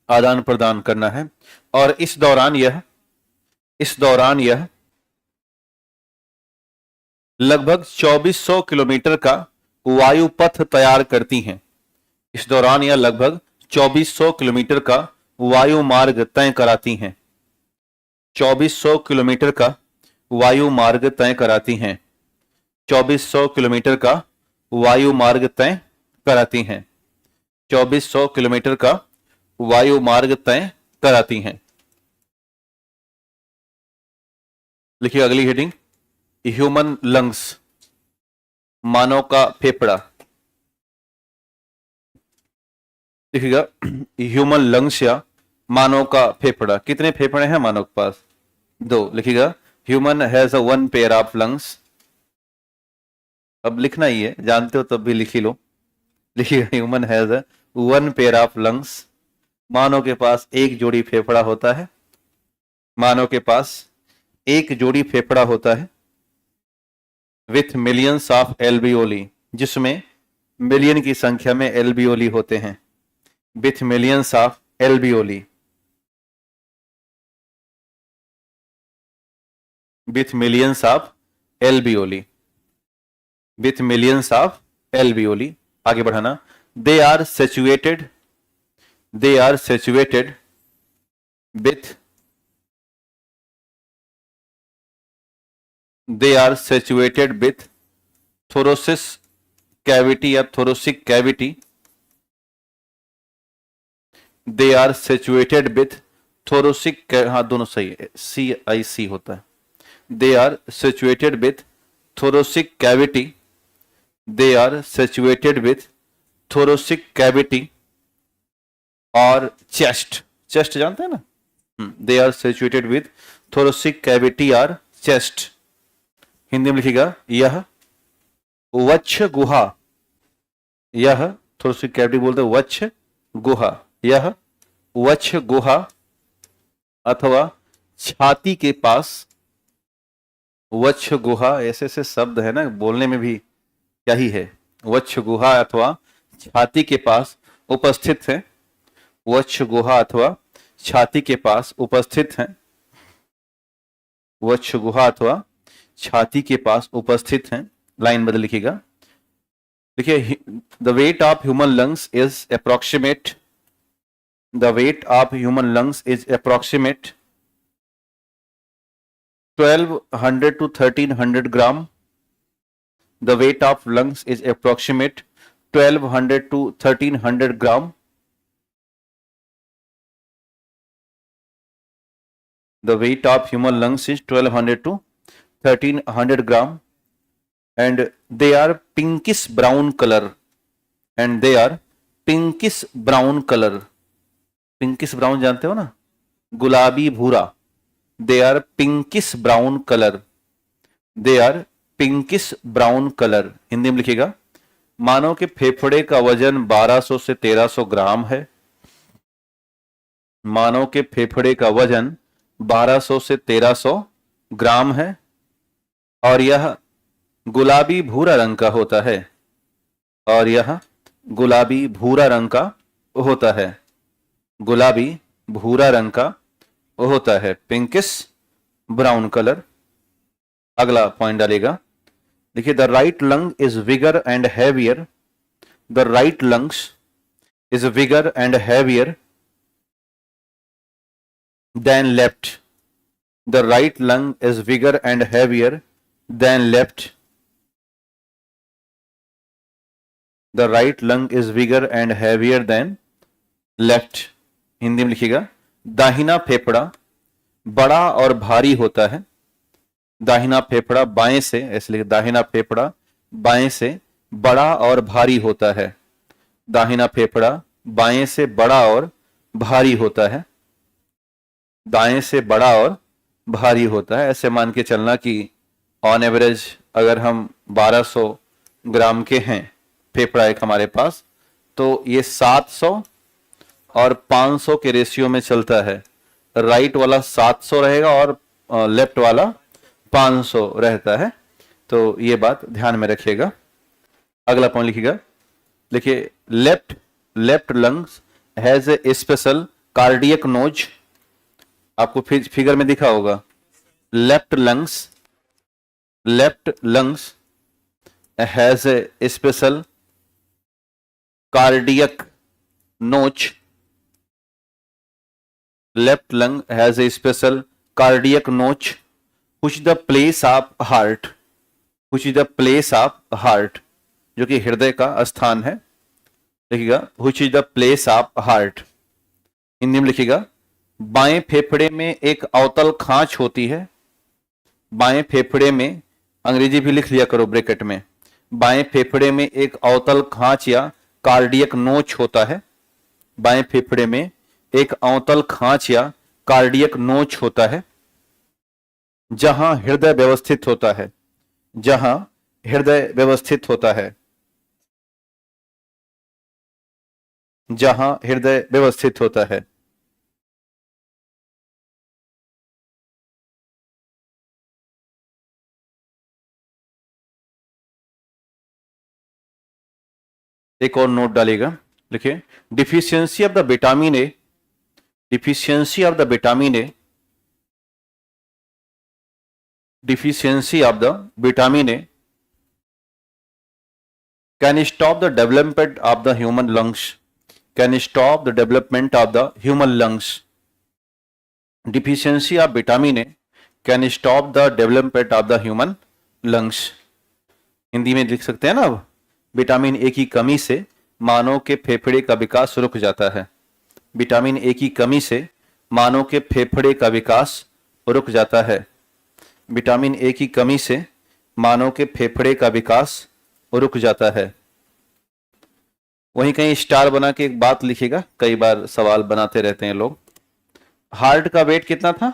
आदान प्रदान करना है। और इस दौरान यह लगभग 2400 किलोमीटर का वायु पथ तैयार करती हैं। इस दौरान यह लगभग 2400 किलोमीटर का वायु मार्ग तय कराती हैं। 2400 किलोमीटर का वायु मार्ग तय कराती हैं। 2400 किलोमीटर का वायु मार्ग तय कराती हैं। 2400 किलोमीटर का वायु मार्ग तय कराती हैं। लिखिए अगली हेडिंग, ह्यूमन लंग्स, मानव का फेफड़ा। देखिएगा, ह्यूमन लंग्स या मानव का फेफड़ा। कितने फेफड़े हैं मानव के पास? 2। लिखिएगा, human has a 1 pair of lungs. अब लिखना ही है, जानते हो तब भी लिख ही लो। लिखिएगा, human has a 1 pair of lungs. मानव के पास एक जोड़ी फेफड़ा होता है। मानव के पास एक जोड़ी फेफड़ा होता है। विथ मिलियंस ऑफ एल्वियोली, जिसमें मिलियन की संख्या में एल्वियोली होते हैं। With millions of alveoli, with millions of alveoli, with millions of alveoli. आगे बढ़ाना। They are situated with thoracic cavity या thoracic cavity. They are situated with thoracic, हाँ दोनों सही है, CIC होता है। They are situated with thoracic cavity. They are situated with thoracic cavity और चेस्ट जानते हैं ना? They are situated with thoracic cavity और चेस्ट। हिंदी में लिखिएगा, यह वक्ष गुहा, यह थोरोसिक कैविटी बोलते हैं वक्ष गुहा, यह वक्ष गुहा अथवा छाती के पास। वक्ष गुहा, ऐसे ऐसे शब्द है ना, बोलने में भी क्या ही है। वक्ष गुहा अथवा छाती के पास उपस्थित है। वक्ष गुहा अथवा छाती के पास उपस्थित है। वक्ष गुहा अथवा छाती के पास उपस्थित हैं। लाइन बदल लिखिएगा। देखिए, the weight of human lungs is approximate, the weight of human lungs is approximate 1200 to 1300 gram. The weight of lungs is approximate 1200 to 1300 gram. The weight of human lungs is 1200 to 1300 gram, and they are pinkish brown color. And they are pinkish brown color. Pinkish brown जानते हो ना? गुलाबी भूरा। They are pinkish brown color. They are pinkish brown colour. Hindi में लिखिएगा, मानव के फेफड़े का वजन 1200 से 1300 ग्राम है। मानव के फेफड़े का वजन 1200 से 1300 ग्राम है और यह गुलाबी भूरा रंग का होता है। और यह गुलाबी भूरा रंग का होता है। गुलाबी भूरा रंग का होता है, पिंकिश ब्राउन कलर। अगला पॉइंट डालेगा। देखिए, the right lung is vigour and heavier. The right lungs is vigour and heavier than left. The right lung is vigour and heavier than left. The right lung is vigour and heavier than left. Hindi में लिखिएगा, दाहिना फेफड़ा बड़ा और भारी होता है। दाहिना फेफड़ा बाएं से, ऐसे लिखे, दाहिना फेफड़ा बाएं से बड़ा और भारी होता है। दाहिना फेफड़ा बाएं से बड़ा और भारी होता है। दाएं से बड़ा और भारी होता है। ऐसे मान के चलना कि ऑन एवरेज अगर हम 1200 ग्राम के हैं फेफड़ा एक हमारे पास, तो ये 700 और 500 के रेशियो में चलता है। राइट वाला 700 रहेगा और लेफ्ट वाला 500 रहता है। तो ये बात ध्यान में रखिएगा। अगला पॉइंट लिखिएगा। देखिए, left lungs has a special cardiac notch, आपको फिगर में दिखा होगा, left lungs has a special cardiac notch, left lung has a special cardiac notch which is the place of heart, which is the place of heart, जो कि हृदय का स्थान है। लिखिएगा which is the place of heart, Hindi में लिखिएगा बाएं फेफड़े में एक अवतल खांच होती है। बाएं फेफड़े में, अंग्रेजी भी लिख लिया करो ब्रैकेट में, बाएं फेफड़े में एक अवतल खांच या कार्डियक नोच होता है। बाएं फेफड़े में एक अवतल खांच या कार्डियक नोच होता है जहां हृदय व्यवस्थित होता है, जहां हृदय व्यवस्थित होता है, जहां हृदय व्यवस्थित होता है। एक और नोट डालिएगा, लिखिए deficiency of the vitamin A, deficiency of the vitamin A, deficiency of the vitamin A can stop the development of the human lungs, can stop the development of the human lungs, deficiency of vitamin A can stop the development of the human lungs। Hindi में लिख सकते हैं ना, अब vitamin A की कमी से मानव के फेफड़े का विकास रुक जाता है। विटामिन ए की कमी से मानव के फेफड़े का विकास रुक जाता है। विटामिन ए की कमी से मानव के फेफड़े का विकास रुक जाता है। वहीं कहीं स्टार बना के एक बात लिखिएगा, कई बार सवाल बनाते रहते हैं लोग। हार्ट का वेट कितना था,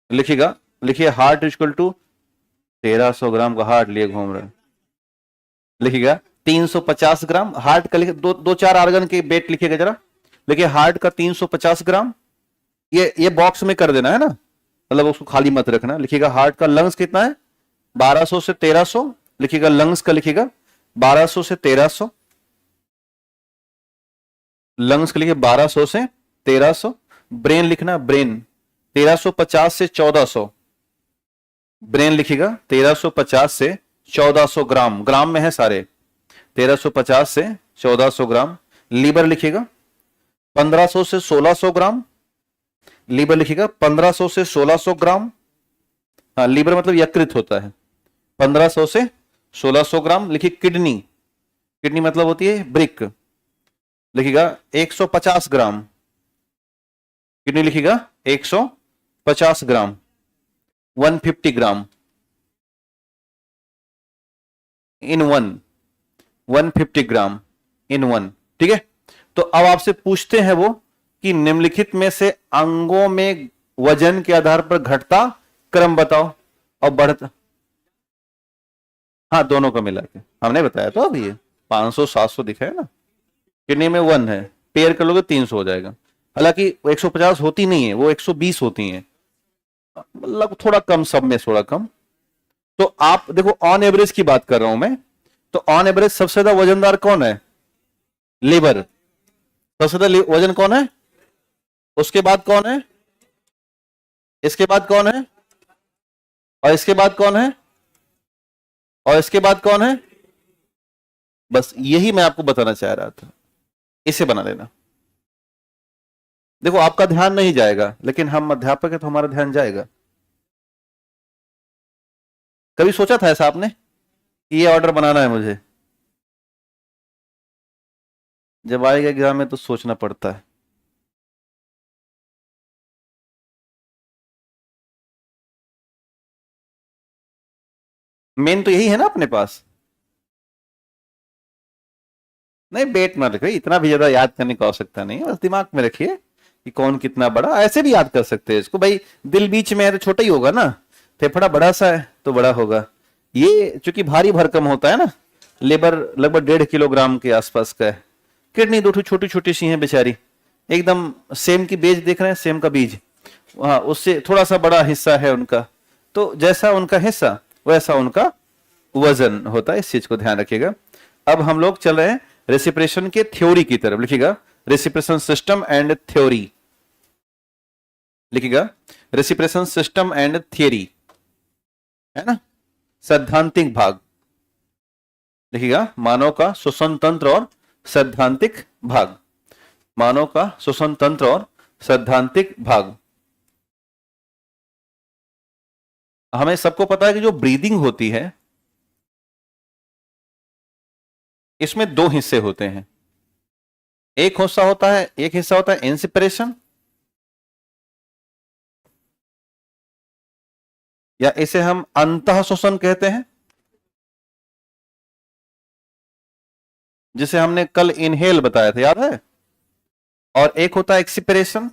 लिखिएगा, लिखिए हार्ट इक्वल टू 1300 ग्राम का हार्ट लिए घूम रहे हैं। लिखिएगा 350 ग्राम हार्ट का, लिखे दो चार आर्गन के वेट लिखिएगा जरा। लिखिए हार्ट का 350 ग्राम, ये बॉक्स में कर देना है ना, मतलब उसको खाली मत रखना। लिखिएगा हार्ट का। लंग्स कितना है, 1200 से 1300, लिखिएगा लंग्स का, लिखिएगा 1200 से 1300, लंग्स का लिखिए 1200 से 1300। ब्रेन लिखना, ब्रेन 1350 से 1400, ब्रेन लिखिएगा 1350 से 1400 ग्राम, ग्राम में है सारे, 1350 से 1400 ग्राम। लीवर लिखिएगा 1500 से 1600 ग्राम, लीवर लिखिएगा 1500 से 1600 ग्राम। हाँ, लीवर मतलब यकृत होता है। 1500 से 1600 ग्राम। लिखिए किडनी, किडनी मतलब होती है ब्रिक, लिखिएगा 150 ग्राम, किडनी लिखिएगा 150 ग्राम। 150 ग्राम in one, 150 gram in one. ठीक है, तो अब आपसे पूछते हैं वो कि निम्नलिखित में से अंगों में वजन के आधार पर घटता क्रम बताओ और बढ़ता। हाँ, दोनों का मिला के हमने बताया तो अभी ये 500 700 दिखा है ना। किडनी में 1 है, पेयर कर लोगे 300 हो जाएगा। हालांकि 150 होती नहीं है, वो 120 होती हैं, मतलब थोड़ा कम, सब में थोड़ा कम। तो आप देखो ऑन एवरेज की बात कर रहा हूं मैं, तो ऑन एवरेज सबसे ज्यादा वजनदार कौन है, लीवर। सबसे ज्यादा वजन कौन है, उसके बाद कौन है, इसके बाद कौन है, और इसके बाद कौन है, और इसके बाद कौन है। बस यही मैं आपको बताना चाह रहा था, इसे बना लेना। देखो आपका ध्यान नहीं जाएगा, लेकिन हम अध्यापक है तो हमारा ध्यान जाएगा। कभी सोचा था ऐसा आपने कि ये ऑर्डर बनाना है मुझे? जब आएगा एग्जाम में तो सोचना पड़ता है। मेन तो यही है ना अपने पास। नहीं, बेट मत रखिए, इतना भी ज्यादा याद करने की आवश्यकता नहीं है, बस दिमाग में रखिए कि कौन कितना बड़ा। ऐसे भी याद कर सकते हैं इसको, भाई दिल बीच में है तो छोटा ही होगा ना, फेफड़ा बड़ा सा है तो बड़ा होगा। ये चूंकि भारी भरकम होता है ना, लेबर लगभग 1.5 किलोग्राम के आसपास का है। किडनी 2 छोटी छोटी सी है बेचारी, एकदम सेम की बीज देख रहे हैं, सेम का बीज, वहां उससे थोड़ा सा बड़ा हिस्सा है उनका। तो जैसा उनका हिस्सा वैसा उनका वजन होता है, इस चीज को ध्यान रखिएगा। अब हम लोग चल रहे हैं रेसिप्रेशन के थ्योरी की तरफ। लिखिएगा रेसिप्रेशन सिस्टम एंड थ्योरी, लिखिएगा रेसिप्रेशन सिस्टम एंड थियरी, है ना, सैद्धांतिक भाग, लिखिएगा मानव का श्वसन तंत्र और सैद्धांतिक भाग, मानव का श्वसन तंत्र और सैद्धांतिक भाग। हमें सबको पता है कि जो ब्रीदिंग होती है इसमें दो हिस्से होते हैं, एक हिस्सा होता है इंस्पिरेशन, या इसे हम अंतः श्वसन कहते हैं, जिसे हमने कल इनहेल बताया था, याद है, और एक होता है एक्सपिरेशन,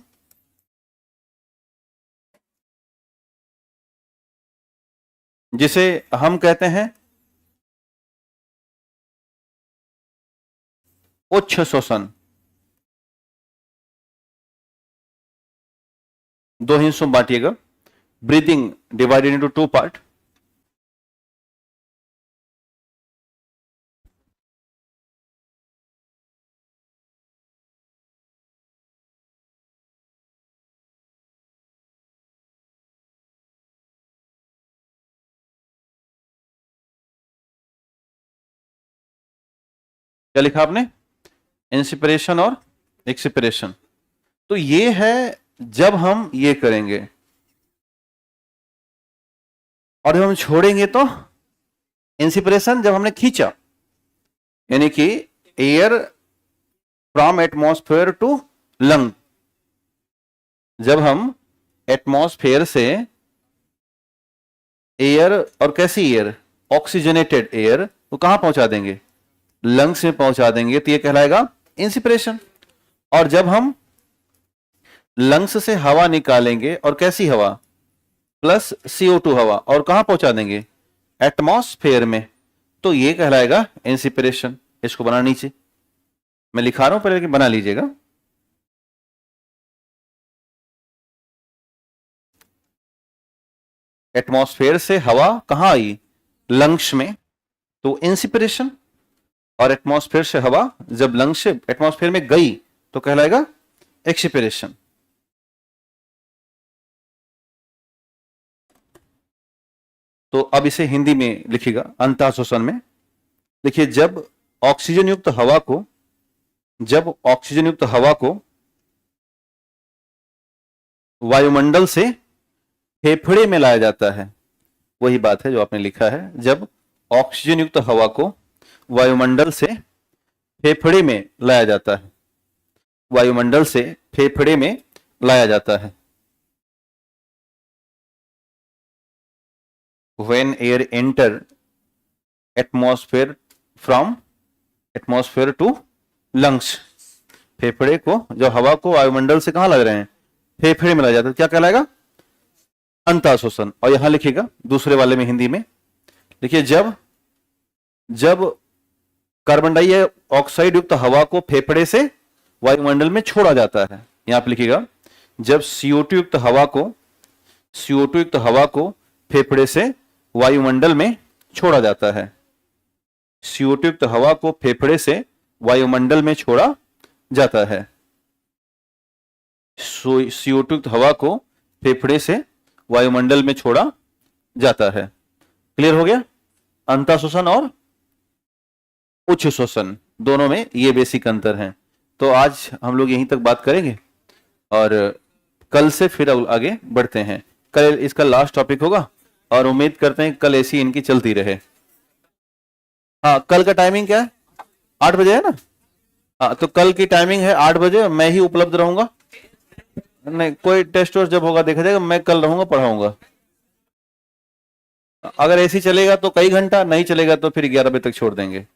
जिसे हम कहते हैं उच्च श्वसन। दो हिस्सों में बांटिएगा, breathing divided into two part. क्या लिखा आपने, इंस्पिरेशन और एक्सपिरेशन। तो ये है जब हम ये करेंगे, और जब हम छोड़ेंगे तो इंस्पिरेशन जब हमने खींचा, यानी कि air from atmosphere to lung, जब हम एटमॉस्फेयर से एयर, और कैसी एयर, ऑक्सीजनेटेड एयर, वो कहां पहुंचा देंगे, लंग्स में पहुंचा देंगे, तो ये कहलाएगा इंस्पिरेशन। और जब हम लंग्स से हवा निकालेंगे, और कैसी हवा, प्लस CO2 हवा, और कहां पहुंचा देंगे, एटमॉस्फेयर में, तो ये कहलाएगा इंस्पिरेशन। इसको बना नीचे मैं लिखा रहा हूं पहले, लेकिन बना लीजिएगा। एटमॉस्फेयर से हवा कहां आई, लंग्स में, तो इंस्पिरेशन। और एटमॉस्फेयर से हवा जब लंग्स से एटमॉस्फेयर में गई तो कहलाएगा एक्सपिरेशन। तो अब इसे हिंदी में लिखिएगा, अंतः श्वसन में देखिए, जब ऑक्सीजन युक्त हवा को वायुमंडल से फेफड़े में लाया जाता है, वही बात है जो आपने लिखा है, जब ऑक्सीजन युक्त हवा को वायुमंडल से फेफड़े में लाया जाता है, वायुमंडल से फेफड़े में लाया जाता है। When air enter atmosphere from atmosphere to lungs, फेफड़े को, जो हवा को वायुमंडल से कहां लग रहे हैं, फेफड़े में लाया जाता है, क्या कहलाएगा, अंतः श्वसन। और यहां लिखिएगा दूसरे वाले में हिंदी में लिखिए, जब कार्बन डाइऑक्साइड युक्त हवा को फेफड़े से वायुमंडल में छोड़ा जाता है, यहां पर लिखिएगा, जब CO2 युक्त हवा को फेफड़े से वायुमंडल में छोड़ा जाता है, CO2 युक्त हवा को फेफड़े से वायुमंडल में छोड़ा जाता है, CO2 युक्त हवा को फेफड़े से वायुमंडल में छोड़ा जाता है। क्लियर हो गया, अंतः श्वसन और उच्च श्वसन दोनों में ये बेसिक अंतर है। तो आज हम लोग यहीं तक बात करेंगे और कल से फिर आगे बढ़ते हैं। कल इसका लास्ट टॉपिक होगा और उम्मीद करते हैं कल ऐसी इनकी चलती रहे। हाँ, कल का टाइमिंग क्या है, 8 बजे है ना। हाँ, तो कल की टाइमिंग है 8 बजे, मैं ही उपलब्ध रहूंगा। नहीं, कोई टेस्ट वोस्ट जब होगा देखा जाएगा, मैं कल रहूंगा, पढ़ाऊंगा। अगर ऐसी चलेगा तो कई घंटा, नहीं चलेगा तो फिर 11 बजे तक छोड़ देंगे।